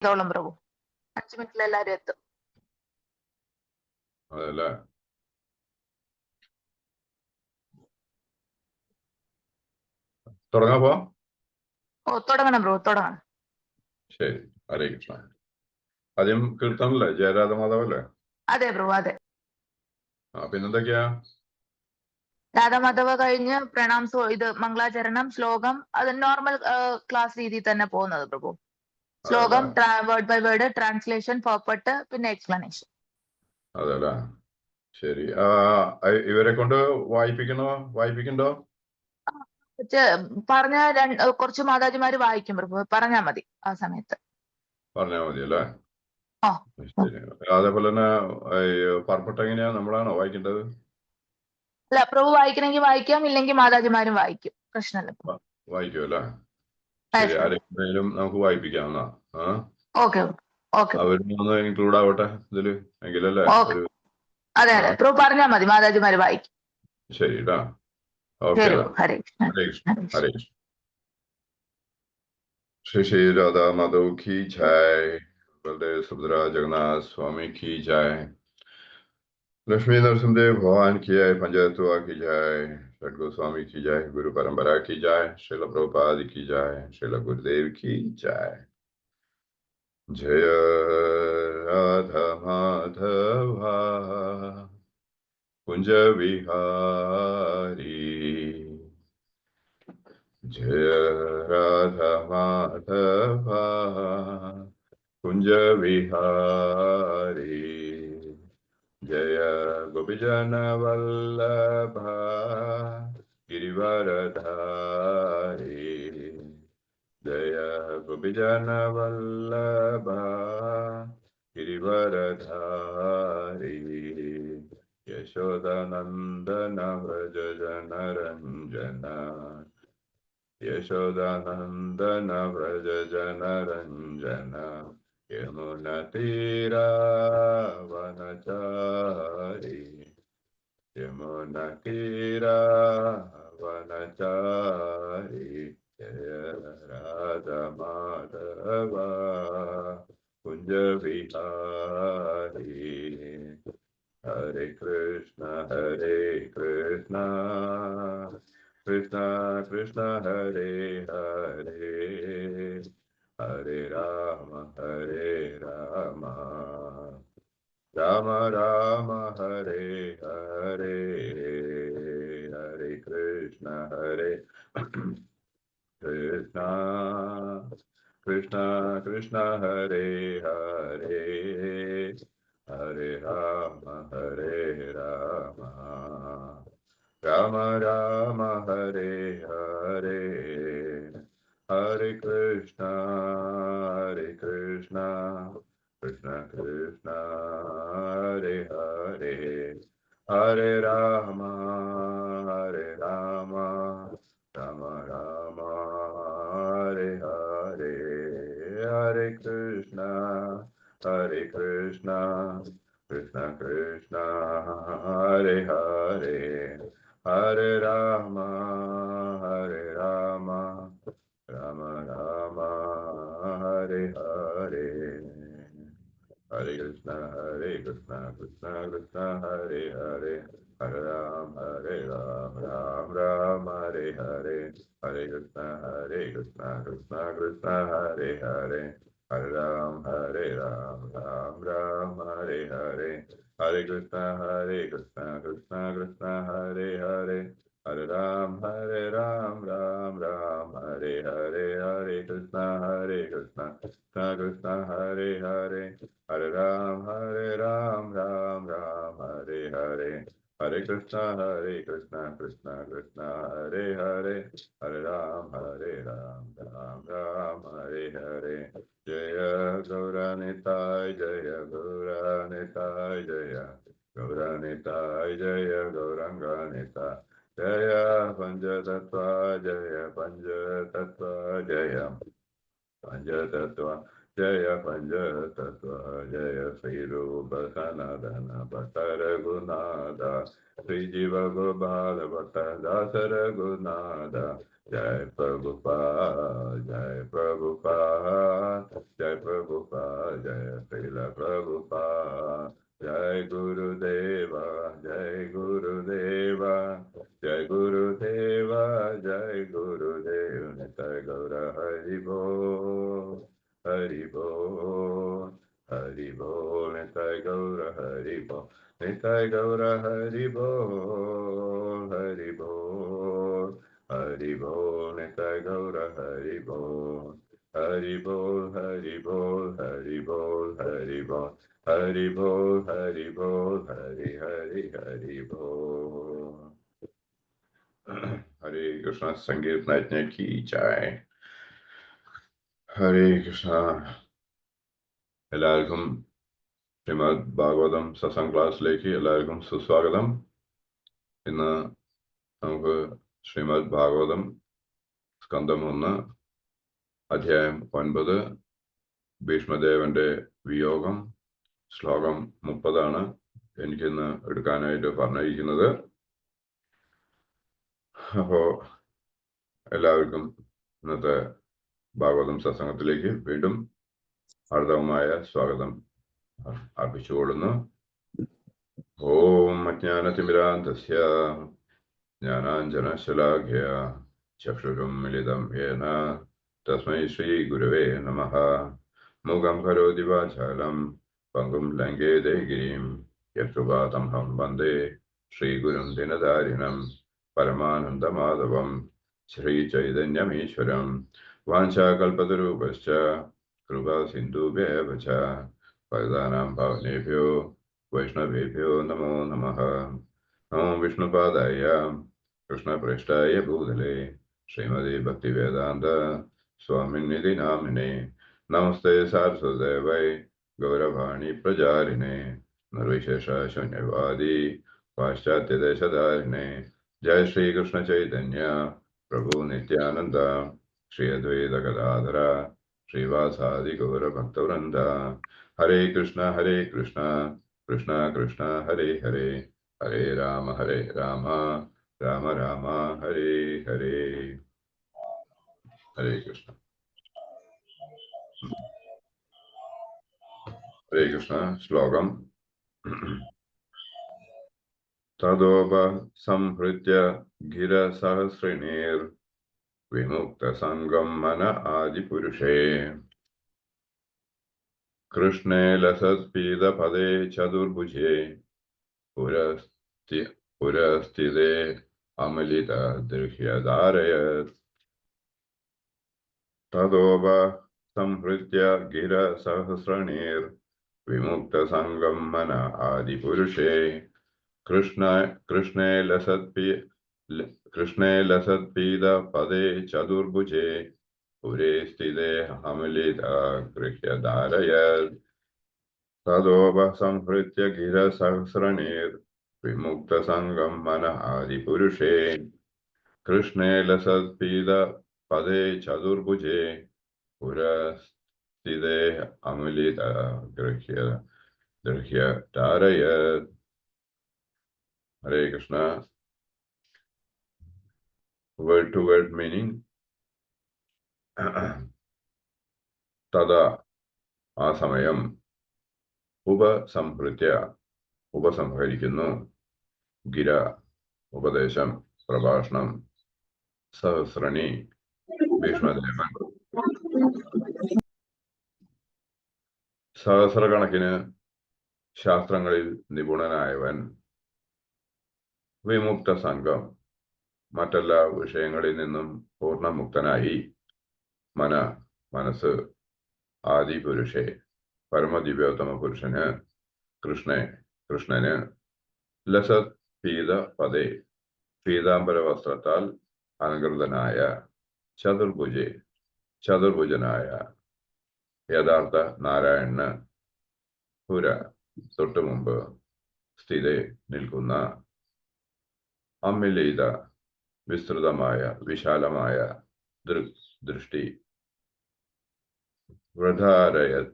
ചെയ്തോളും പ്രഭു. 5 മിനിറ്റിൽ എല്ലാരും എത്തും. അതല്ലേ? തുടങ്ങാപ്പോ? തുടങ്ങണം പ്രഭു, തുടങ്ങണം. ശരി, ഹരേ കൃഷ്ണ. ആദ്യം കീർത്തനല്ലേ? ജയരാധ മാധവല്ലേ? അതെ പ്രഭു, അതെ. പിന്നെന്തൊക്കെയാ? രാധാമാധവ കഴിഞ്ഞ് പ്രണാം, ഇത് മംഗളാചരണം, ശ്ലോകം, അത് നോർമൽ ക്ലാസ് രീതിയിൽ തന്നെ പോകുന്നത് പ്രഭു. ശ്ലോകം word by word, translation, Popat, പിന്നെ എക്സ്പ്ലനേഷൻ. അതല്ലേ? ശരി. ഇവരെ കൊണ്ട് വായിപ്പിക്കണ്ടോ? പറഞ്ഞ കുറച്ച് മാതാജിമാര് വായിക്കും പ്രഭു, പറഞ്ഞാ മതി ആ സമയത്ത്. പറഞ്ഞാ മതി അല്ലേ? ആ, ശരി. അതേപോലെ തന്നെ പർപ്പട്ട് എങ്ങനെയാ, നമ്മളാണോ വായിക്കേണ്ടത്? അല്ല പ്രഭു, വായിക്കണമെങ്കിൽ വായിക്കാം, ഇല്ലെങ്കിൽ മാതാജിമാരും വായിക്കും, പ്രശ്നമില്ല. വായിക്കും അല്ലേ? ശരി, ആരെങ്കിലും നമുക്ക് വായിപ്പിക്കാം എന്നാ. അവരൊന്ന് ഇൻക്ലൂഡ് ആവട്ടെ ഇതില് എങ്കിലല്ലേ? അതെ അതെ പ്രഭു, പറഞ്ഞാ മതി, മാതാജിമാര് വായിക്കും. ശരി ട്ടാ. ഓക്കെ. ഹരേ കൃഷ്ണ. ഹരേ കൃഷ്ണ. ഹരേ കൃഷ്ണ. श्री श्री राधा माधव की जय, बलदेव सुभद्रा जगन्नाथ स्वामी की जय, लक्ष्मी नरसिंहदेव भगवान की जय, पंचतत्व की जय, षट गोस्वामी की जय, गुरु परंपरा की जय, श्रील प्रभुपाद की जय, श्रील गुरुदेव की जय. जय राधा माधवा कुंज विहारी, जय राधा माधवा कुंज विहारी, जय गोपीजन वल्लभा गिरिवरधारी, जय गोपीजन वल्लभा गिरिवरधारी, यशोदानंदन व्रज जनरंजन, यशोदानंदन व्रज जनरंजन, यमुनतीरावनचारी, यमुनतीरावनचारी, जय राधा माधवा कुंज विहारी. हरे कृष्ण कृष्ण कृष्ण हरे हरे, हरे राम राम राम हरे हरे, हरे कृष्ण कृष्ण हरे हरे, हरे राम राम राम हरे हरे, हरे कृष्ण कृष्ण कृष्ण हरे हरे, हरे राम राम राम हरे हरे, हरे कृष्ण कृष्ण कृष्ण हरे हरे, हरे राम राम राम हरे हरे, हरे कृष्ण कृष्ण कृष्ण हरे हरे, हरे राम राम राम हरे हरे, हरे कृष्ण कृष्ण कृष्ण हरे हरे, हरे राम राम राम हरे हरे, हरे कृष्ण कृष्ण कृष्ण हरे हरे, हरे राम राम राम हरे हरे, हरे कृष्ण कृष्ण कृष्ण हरे हरे, हरे राम राम राम हरे हरे, हरे कृष्ण कृष्ण कृष्ण हरे हरे, हरे राम राम हरे हरे. जय गौरानिताय, जय गौरानिताय, जय गौरानिताय, जय गौरांगानिताय, जय पंचतत्व, जय पंचतत्व, जय पंचतत्व, जय पंचतत्व जय श्री रूप सनातन भट्ट रघुनाथ श्री जीव गोपाल भट्ट दास रघुनाथ जय प्रभुपाद जय प्रभुपाद जय प्रभुपाद जय श्रील प्रभुपाद जय गुरुदेवा जय गुरुदेवा जय गुरुदेवा जय गुरुदेव निताय गौर हरि बोल हरि बोल हरि बोल निताय गौर हरि बोल निताय गौर हरि बोल हरि बोल हरि बोल निताय गौर हरि बोल हरि बोल हरि बोल हरि बोल हरि बोल हरि बोल हरि बोल हरि हरि हरि बोल हरे कृष्णा संगीत की जय हरे कृष्णा എല്ലാവർക്കും ശ്രീമദ് ഭാഗവതം സത്സംഗ് ക്ലാസ്സിലേക്ക് എല്ലാവർക്കും സുസ്വാഗതം. ഇന്ന് നമുക്ക് ശ്രീമദ് ഭാഗവതം സ്കന്ധം 1 അധ്യായം 9 ഭീഷ്മദേവന്റെ വിയോഗം ശ്ലോകം 30 എനിക്കിന്ന് എടുക്കാനായിട്ട് പറഞ്ഞിരിക്കുന്നത്. അപ്പോ എല്ലാവർക്കും ഇന്നത്തെ ഭാഗവതം സത്സംഗത്തിലേക്ക് വീണ്ടും ഹാർദവമായ സ്വാഗതം അർപ്പിച്ചുകൊള്ളുന്നു. ഓം അജ്ഞാനതിമിരാന്തസ്യ ജ്ഞാനാഞ്ജനശലാഘ്യ ചക്ഷുരുന്മിലിതം യേന തസ്മൈ ശ്രീഗുരവേ നമഃ. മൂകം കരോതി വാചാലം പങ്കും ലംഘേതേ ഗിരിം യത്കൃപാതമഹം വന്ദേ ശ്രീഗുരും ദിനദാരിണം പരമാനന്ദമാധവം ശ്രീചൈതന്യമീശ്വരം. വാഞ്ചാകൽപതരൂപശ്ച കൃപാ സിന്ധുഭ്യവ ച പതിതാനാം പാവനേഭ്യോ വൈഷ്ണവേഭ്യോ നമോ നമഃ. നമോ വിഷ്ണുപാദായ കൃഷ്ണപ്രേഷ്ഠായ ഭൂതലേ ശ്രീമതി ഭക്തിവേദാന്ത സ്വാമിനിധി നാമിനെ. നമസ്തേ സാരസ്വതദേവൈ ഗൗരവാണി പ്രചാരിണേ നിർവിശേഷ ശൂന്യവാദി പാശ്ചാത്യദേശധാരിണേ. ജയ ശ്രീകൃഷ്ണ ചൈതന്യ പ്രഭു നിത്യാനന്ദ ശ്രീ അദ്വൈത ഗദാധര ശ്രീവാസാദി ഗൗരഭക്തവൃന്ദ. ഹരേ കൃഷ്ണ കൃഷ്ണ കൃഷ്ണ ഹരേ ഹരേ ഹരേ രാമ രാമ രാമ ഹരേ ഹരേ. ഹരേ കൃഷ്ണ. ഹരേ കൃഷ്ണ. ശ്ലോകം തദോപസംഹൃത്യ ഗിരസഹസ്രിണീർ വിമുക്തസംഗം മന ആദിപുരുഷേ കൃഷ്ണേ ലസത്പീതപദേ ചതുർഭുജേ പുരസ്ഥിതേ അമലിതദൃഹ്യധാരയത്. തദോപസംഹൃത്യ ഗിരസഹസ്രണീർ വിമുക്തസംഗം മന ആദിപുരുഷേ കൃഷ്ണേ ലസത്പീതപദേ ചതുർഭുജേ പുരേ സ്ഥിതേ അമലിതദൃഹ്യധാരയത്. തദോപസംഹൃത്യ ഗിരസഹസ്രണീർ വിമുക്തസംഗം മന ആദിപുരുഷേ കൃഷ്ണേ ലസത്പീതപദേ ചതുർഭുജേ പുരസ്ഥിതേ അമലിതദൃഹ്യധാരയത്. ഹരേ Krishna. Word to word meaning. തഥാ ആ സമയം ഉപസംഹരിക്കുന്നു ഗിര ഉപദേശം പ്രഭാഷണം സഹസ്രണി ഭീഷ്മദേവൻ സഹസ്രകണക്കിന് ശാസ്ത്രങ്ങളിൽ നിപുണനായവൻ വിമുക്ത സംഘം മറ്റെല്ലാ വിഷയങ്ങളിൽ നിന്നും പൂർണ്ണമുക്തനായി മനസ്സ് ആദിപുരുഷേ പരമദിവ്യോത്തമ പുരുഷന് കൃഷ്ണന് ലസത് പീതപദേ പീതാംബര വസ്ത്രത്താൽ അലങ്കൃതനായ ചതുർഭുജനായ യഥാർത്ഥ നാരായണന് പുര തൊട്ടു മുമ്പ് സ്ഥിതി നിൽക്കുന്ന അമിലിത വിസ്തൃതമായ വിശാലമായ ദൃഷ്ടി വ്രതാരയത്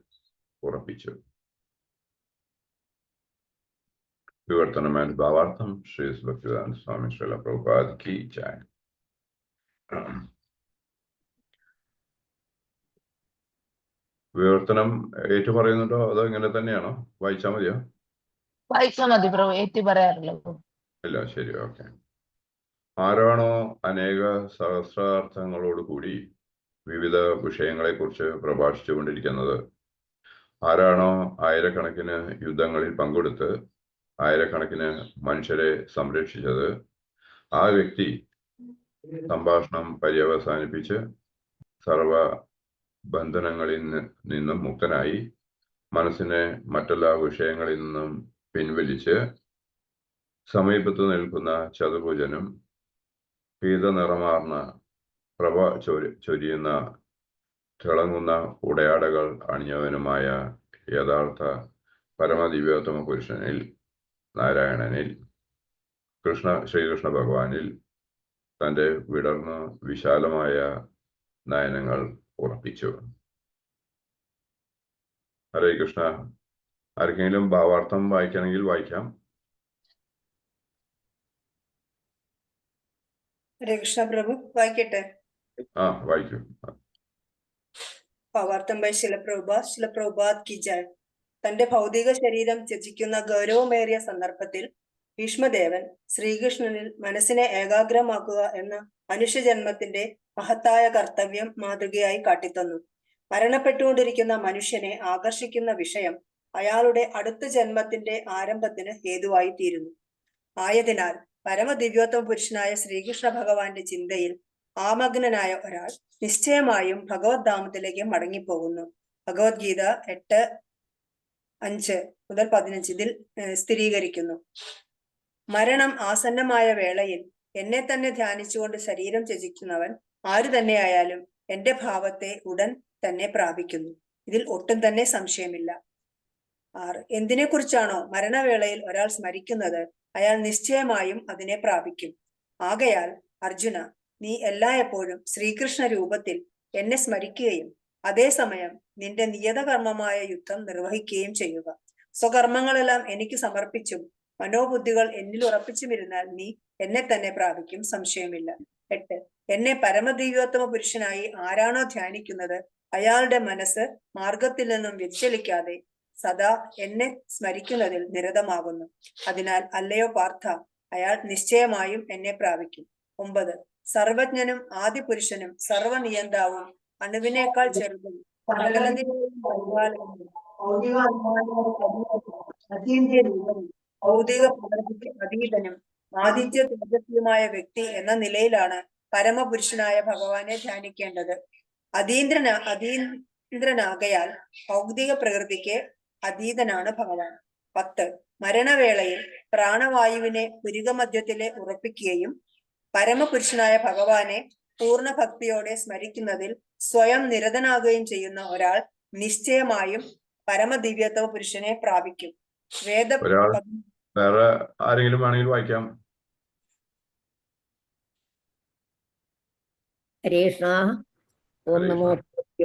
ഉറപ്പിച്ചു. വിവർത്തനം ആൻഡ് ഭാവാർത്ഥം. ശ്രീ ഭക്തിവേദാന്ത സ്വാമി ശ്രീല പ്രഭുപാദ് കി ജയ്. വിവർത്തനം ഏറ്റു പറയുന്നുണ്ടോ അതോ ഇങ്ങനെ തന്നെയാണോ? വായിച്ചാൽ മതിയോ? വായിച്ചാൽ മതി പ്രഭു, ഏറ്റി പറയാറില്ല. ഇല്ല, ശരി, ഓക്കെ. ആരാണോ അനേക സഹസ്രാർത്ഥങ്ങളോടുകൂടി വിവിധ വിഷയങ്ങളെക്കുറിച്ച് പ്രഭാഷിച്ചു കൊണ്ടിരിക്കുന്നത്, ആരാണോ ആയിരക്കണക്കിന് യുദ്ധങ്ങളിൽ പങ്കെടുത്ത് ആയിരക്കണക്കിന് മനുഷ്യരെ സംരക്ഷിച്ചത്, ആ വ്യക്തി സംഭാഷണം പര്യവസാനിപ്പിച്ച് സർവ ബന്ധനങ്ങളിൽ നിന്നും മുക്തനായി മനസ്സിനെ മറ്റെല്ലാ വിഷയങ്ങളിൽ നിന്നും പിൻവലിച്ച് സമീപത്ത് നിൽക്കുന്ന ചതുർഭുജനും പീതനിറമാർന്ന പ്രഭ ചൊരിയുന്ന തിളങ്ങുന്ന ഉടയാടകൾ അണിഞ്ഞവനുമായ യഥാർത്ഥ പരമദിവ്യോത്തമ പുരുഷനിൽ, നാരായണനിൽ, ശ്രീകൃഷ്ണ ഭഗവാനിൽ തൻ്റെ വിടർന്ന വിശാലമായ നയനങ്ങൾ ഉറപ്പിച്ചു. ഹരേ കൃഷ്ണ. ആർക്കെങ്കിലും ഭാവാർത്ഥം വായിക്കണമെങ്കിൽ വായിക്കാം. ഹരേ കൃഷ്ണ പ്രഭു, വായിക്കട്ടെ? വായിക്കൂ. ഭാവാർത്ഥം ബൈ ശിലപ്രഭുപാദ് കി ജയ്. തന്റെ ഭൗതിക ശരീരം ത്യജിക്കുന്ന ഗൗരവമേറിയ സന്ദർഭത്തിൽ ഭീഷ്മദേവൻ ശ്രീകൃഷ്ണനിൽ മനസ്സിനെ ഏകാഗ്രമാക്കുക എന്ന മനുഷ്യജന്മത്തിന്റെ മഹത്തായ കർത്തവ്യം മാതൃകയായി കാട്ടിത്തന്നു. മരണപ്പെട്ടുകൊണ്ടിരിക്കുന്ന മനുഷ്യനെ ആകർഷിക്കുന്ന വിഷയം അയാളുടെ അടുത്ത ജന്മത്തിന്റെ ആരംഭത്തിന് ഹേതുവായി തീരുന്നു. ആയതിനാൽ പരമദിവ്യോത്തമ പുരുഷനായ ശ്രീകൃഷ്ണ ഭഗവാന്റെ ചിന്തയിൽ ആമഗ്നനായ ഒരാൾ നിശ്ചയമായും ഭഗവത് ധാമത്തിലേക്ക് മടങ്ങിപ്പോകുന്നു. ഭഗവത്ഗീത 8:5-15 ഇതിൽ സ്ഥിരീകരിക്കുന്നു. മരണം ആസന്നമായ വേളയിൽ എന്നെ തന്നെ ധ്യാനിച്ചുകൊണ്ട് ശരീരം ത്യജിക്കുന്നവൻ ആരു തന്നെയായാലും എന്റെ ഭാവത്തെ ഉടൻ തന്നെ പ്രാപിക്കുന്നു. ഇതിൽ ഒട്ടും തന്നെ സംശയമില്ല. 6. എന്തിനെ കുറിച്ചാണോ മരണവേളയിൽ ഒരാൾ സ്മരിക്കുന്നത്, അയാൾ നിശ്ചയമായും അതിനെ പ്രാപിക്കും. ആകയാൽ അർജുന, നീ എല്ലായ്പ്പോഴും ശ്രീകൃഷ്ണ രൂപത്തിൽ എന്നെ സ്മരിക്കുകയും അതേസമയം നിന്റെ നിയതകർമ്മമായ യുദ്ധം നിർവഹിക്കുകയും ചെയ്യുക. സ്വകർമ്മങ്ങളെല്ലാം എനിക്ക് സമർപ്പിച്ചും മനോബുദ്ധികൾ എന്നിൽ ഉറപ്പിച്ചുമിരുന്നാൽ നീ എന്നെ തന്നെ പ്രാപിക്കും, സംശയമില്ല. 8. എന്നെ പരമദിവ്യോത്തമ പുരുഷനായി ആരാണോ ധ്യാനിക്കുന്നത്, അയാളുടെ മനസ്സ് മാർഗത്തിൽ നിന്നും വ്യതിചലിക്കാതെ സദാ എന്നെ സ്മരിക്കുന്നതിൽ നിരതമാകുന്നു. അതിനാൽ അല്ലയോ പാർത്ഥ, അയാൾ നിശ്ചയമായും എന്നെ പ്രാപിക്കും. 9. സർവജ്ഞനും ആദിപുരുഷനും സർവനിയന്താവും അണുവിനേക്കാൾ ചെറുതും ഭൗതിക പ്രകൃതിക്ക് അതീതനും ആദിത്യ തേജസ്വിയുമായ വ്യക്തി എന്ന നിലയിലാണ് പരമപുരുഷനായ ഭഗവാനെ ധ്യാനിക്കേണ്ടത്. അതീന്ദ്രനാകയാൽ ഭൗതിക പ്രകൃതിക്ക് അതീതനാണ് ഭഗവാൻ. 10. മരണവേളയിൽ പ്രാണവായുവിനെ പുരികമധ്യത്തിലെ ഉറപ്പിക്കുകയും പരമപുരുഷനായ ഭഗവാനെ പൂർണ്ണ ഭക്തിയോടെ സ്മരിക്കുന്നതിൽ സ്വയം നിരതനാകുകയും ചെയ്യുന്ന ഒരാൾ നിശ്ചയമായും പരമദിവ്യോത്തമ പുരുഷനെ പ്രാപിക്കും. വേറെ ആരെങ്കിലും വേണമെങ്കിൽ വായിക്കാം. ഹരേ കൃഷ്ണ. ഓം നമോ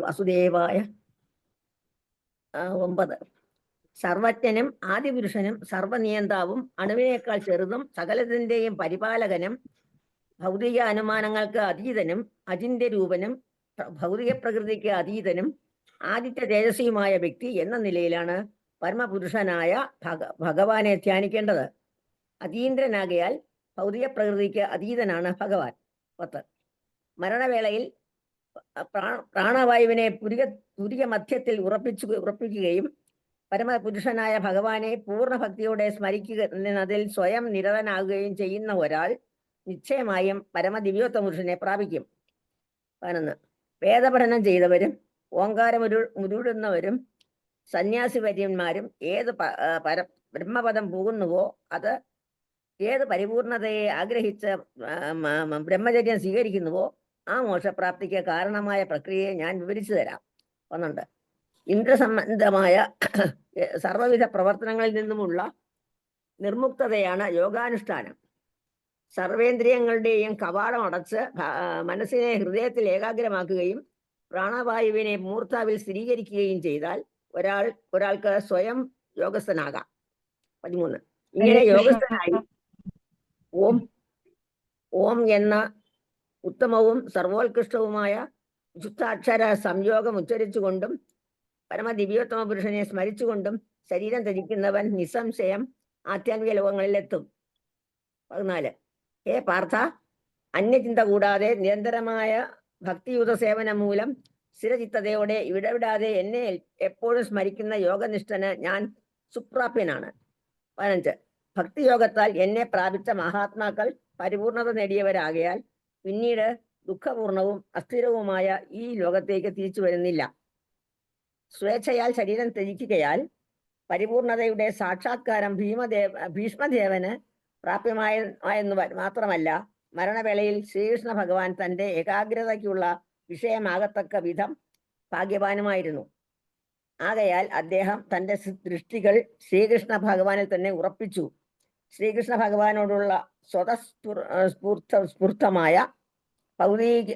വാസുദേവായ. 9. സർവജ്ഞനും ആദിപുരുഷനും സർവനിയന്താവും അണുവിനേക്കാൾ ചെറുതും സകലത്തിന്റെയും പരിപാലകനും ഭൗതിക അനുമാനങ്ങൾക്ക് അതീതനും അചിന്യ രൂപനും ഭൗതിക പ്രകൃതിക്ക് അതീതനും ആദിത്യ തേജസ്വിയുമായ വ്യക്തി എന്ന നിലയിലാണ് പരമപുരുഷനായ ഭഗവാനെ ധ്യാനിക്കേണ്ടത്. അതീന്ദ്രനാകയാൽ ഭൗതിക പ്രകൃതിക്ക് അതീതനാണ് ഭഗവാൻ. 10. മരണവേളയിൽ പ്രാണവായുവിനെ പുരിക മധ്യത്തിൽ ഉറപ്പിക്കുകയും പരമപുരുഷനായ ഭഗവാനെ പൂർണ്ണ ഭക്തിയോടെ സ്മരിക്കുന്നതിൽ സ്വയം നിരതനാകുകയും ചെയ്യുന്ന ഒരാൾ നിശ്ചയമായും പരമദിവ്യോത്തമ പുരുഷനെ പ്രാപിക്കും. 11. വേദപഠനം ചെയ്തവരും ഓങ്കാരമുരുടുന്നവരും സന്യാസിവര്യന്മാരും ഏത് ബ്രഹ്മപദം പോകുന്നുവോ, അത് ഏത് പരിപൂർണതയെ ആഗ്രഹിച്ച് ബ്രഹ്മചര്യം സ്വീകരിക്കുന്നുവോ ആ മോക്ഷപ്രാപ്തിക്ക് കാരണമായ പ്രക്രിയയെ ഞാൻ വിവരിച്ചു തരാം. 12. ഇന്ദ്രസംബന്ധമായ സർവവിധ പ്രവർത്തനങ്ങളിൽ നിന്നുമുള്ള നിർമുക്തതയാണ് യോഗാനുഷ്ഠാനം. സർവേന്ദ്രിയങ്ങളുടെയും കവാടം അടച്ച് മനസ്സിനെ ഹൃദയത്തിൽ ഏകാഗ്രമാക്കുകയും പ്രാണവായുവിനെ മൂർധാവിൽ സ്ഥിരീകരിക്കുകയും ചെയ്താൽ ഒരാൾക്ക് സ്വയം യോഗസ്ഥനാകാം. 13. ഇങ്ങനെ യോഗസ്ഥനായി ഓം എന്ന ഉത്തമവും സർവോത്കൃഷ്ടവുമായ ശുദ്ധാക്ഷര സംയോഗം ഉച്ചരിച്ചുകൊണ്ടും പരമദിവ്യോത്തമ പുരുഷനെ സ്മരിച്ചുകൊണ്ടും ശരീരം ത്യജിക്കുന്നവൻ നിസ്സംശയം ആധ്യാത്മിക ലോകങ്ങളിലെത്തും. 14. ഹേ പാർത്ഥ, അന്യചിന്ത കൂടാതെ നിരന്തരമായ ഭക്തിയുത സേവനം മൂലം സ്ഥിരചിത്തതയോടെ ഇടവിടാതെ എന്നെ എപ്പോഴും സ്മരിക്കുന്ന യോഗനിഷ്ഠന് ഞാൻ സുപ്രാപ്യനാണ്. 15. ഭക്തിയോഗത്താൽ എന്നെ പ്രാപിച്ച മഹാത്മാക്കൾ പരിപൂർണത നേടിയവരാകയാൽ പിന്നീട് ദുഃഖപൂർണവും അസ്ഥിരവുമായ ഈ ലോകത്തേക്ക് തിരിച്ചു വരുന്നില്ല. സ്വേച്ഛയാൽ ശരീരം ത്യജിക്കുകയാൽ പരിപൂർണതയുടെ സാക്ഷാത്കാരം ഭീഷ്മദേവന് പ്രാപ്യമായെന്ന് മാത്രമല്ല, മരണവേളയിൽ ശ്രീകൃഷ്ണ ഭഗവാൻ തന്റെ ഏകാഗ്രതയ്ക്കുള്ള വിഷയമാകത്തക്ക വിധം ഭാഗ്യവാനുമായിരുന്നു. ആകയാൽ അദ്ദേഹം തന്റെ ദൃഷ്ടികൾ ശ്രീകൃഷ്ണ ഭഗവാനിൽ തന്നെ ഉറപ്പിച്ചു. ശ്രീകൃഷ്ണ ഭഗവാനോടുള്ള സ്വതസ്ഫൂർത്തമായ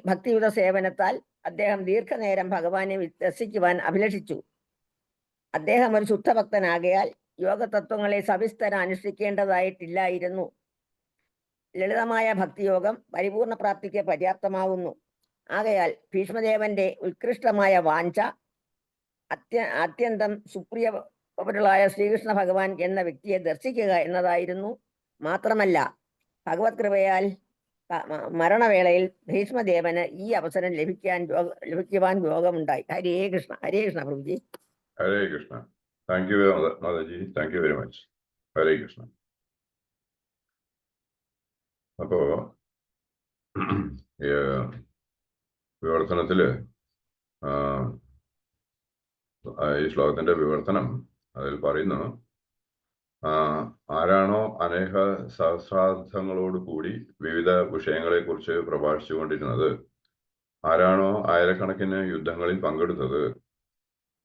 ഭക്തിയുത സേവനത്താൽ അദ്ദേഹം ദീർഘനേരം ഭഗവാനെ ദർശിക്കുവാൻ അഭിലഷിച്ചു. അദ്ദേഹം ഒരു ശുദ്ധഭക്തനാകയാൽ യോഗതത്വങ്ങളെ സവിസ്തരം അനുഷ്ഠിക്കേണ്ടതായിട്ടില്ലായിരുന്നു. ലളിതമായ ഭക്തിയോഗം പരിപൂർണ പ്രാപ്തിക്ക് പര്യാപ്തമാകുന്നു. ആകയാൽ ഭീഷ്മദേവന്റെ ഉത്കൃഷ്ടമായ വാഞ്ച അത്യന്തം സുപ്രിയപരനായ ശ്രീകൃഷ്ണ ഭഗവാൻ എന്ന വ്യക്തിയെ ദർശിക്കുക എന്നതായിരുന്നു. മാത്രമല്ല, ഭഗവത് കൃപയാൽ മരണവേളയിൽ ഭീഷ്മദേവന് ഈ അവസരം ലഭിക്കുവാൻ യോഗമുണ്ടായി. ഹരേ കൃഷ്ണ. ഹരേ കൃഷ്ണ പ്രഭുജി. ഹരേ കൃഷ്ണ. താങ്ക് യു മാതാജി. Thank you very much. Hare Krishna. അപ്പോ വിവർത്തനത്തില് ഈ ശ്ലോകത്തിന്റെ വിവർത്തനം അതിൽ പറയുന്നു, ആരാണോ അനേക സഹസ്രാർത്ഥങ്ങളോട് കൂടി വിവിധ വിഷയങ്ങളെ കുറിച്ച് പ്രഭാഷിച്ചു കൊണ്ടിരുന്നത്, ആരാണോ ആയിരക്കണക്കിന് യുദ്ധങ്ങളിൽ പങ്കെടുത്തത്,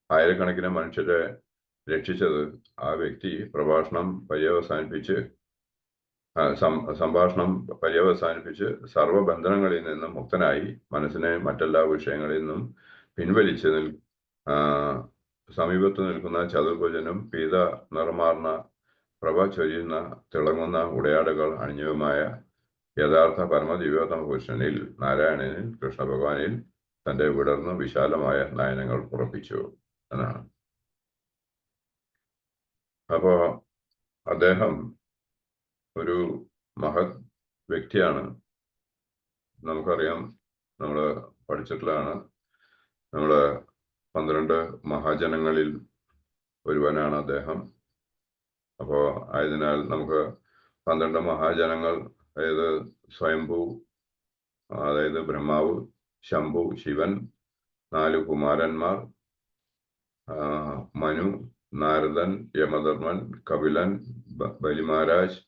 ആയിരക്കണക്കിന് മനുഷ്യരെ രക്ഷിച്ചത്, ആ വ്യക്തി സംഭാഷണം പര്യവസാനിപ്പിച്ച് സർവബന്ധനങ്ങളിൽ നിന്നും മുക്തനായി മനസ്സിനെ മറ്റെല്ലാ വിഷയങ്ങളിൽ നിന്നും പിൻവലിച്ച് സമീപത്ത് നിൽക്കുന്ന ചതുർഭുജനും പീത നിറമാർന്ന പ്രഭ ചൊരിയുന്ന തിളങ്ങുന്ന ഉടയാടുകൾ അണിഞ്ഞതുമായ യഥാർത്ഥ പരമദിവ്യോത്തമ പുരുഷനിൽ നാരായണനിൽ കൃഷ്ണ ഭഗവാനിൽ തന്റെ വിടർന്ന് വിശാലമായ നയനങ്ങൾ ഉറപ്പിച്ചു എന്നാണ്. അപ്പോ അദ്ദേഹം ഒരു മഹത് വ്യക്തിയാണ്. നമുക്കറിയാം, നമ്മൾ പഠിച്ചിട്ടുള്ളതാണ്, നമ്മള് 12 മഹാജനങ്ങളിൽ ഒരുവനാണ് അദ്ദേഹം. അപ്പോ ആയതിനാൽ നമുക്ക് 12 മഹാജനങ്ങൾ, അതായത് സ്വയംഭൂ, അതായത് ബ്രഹ്മാവ്, ശംഭു, ശിവൻ, 4 കുമാരന്മാർ, മനു, നാരദൻ, യമധർമ്മൻ, കപിലൻ, ബലി മഹാരാജ്,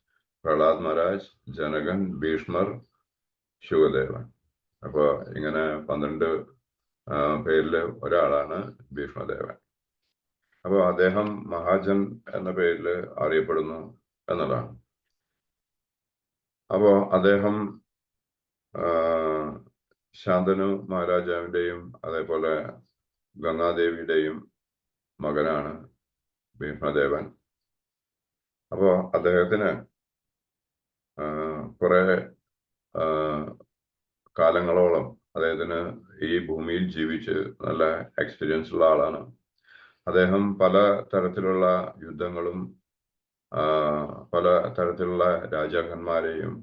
പ്രഹ്ലാദ് മഹാരാജ്, ജനകൻ, ഭീഷ്മർ, ശുകദേവൻ. അപ്പോ ഇങ്ങനെ 12 പേരില് ഒരാളാണ് ഭീഷ്മദേവൻ. അപ്പോൾ അദ്ദേഹം മഹാജൻ എന്ന പേരിൽ അറിയപ്പെടുന്നു എന്നതാണ്. അപ്പോ അദ്ദേഹം ശാന്തനു മഹാരാജാവിൻ്റെയും അതേപോലെ ഗംഗാദേവിയുടെയും മകനാണ് ഭീഷ്മദേവൻ. അപ്പോൾ അദ്ദേഹത്തിന് കുറെ കാലങ്ങളോളം അദ്ദേഹത്തിന് ഈ ഭൂമിയിൽ ജീവിച്ച് നല്ല എക്സ്പീരിയൻസ് ഉള്ള ആളാണ്. അദ്ദേഹം പല തരത്തിലുള്ള യുദ്ധങ്ങളും പല തരത്തിലുള്ള രാജാക്കന്മാരെയും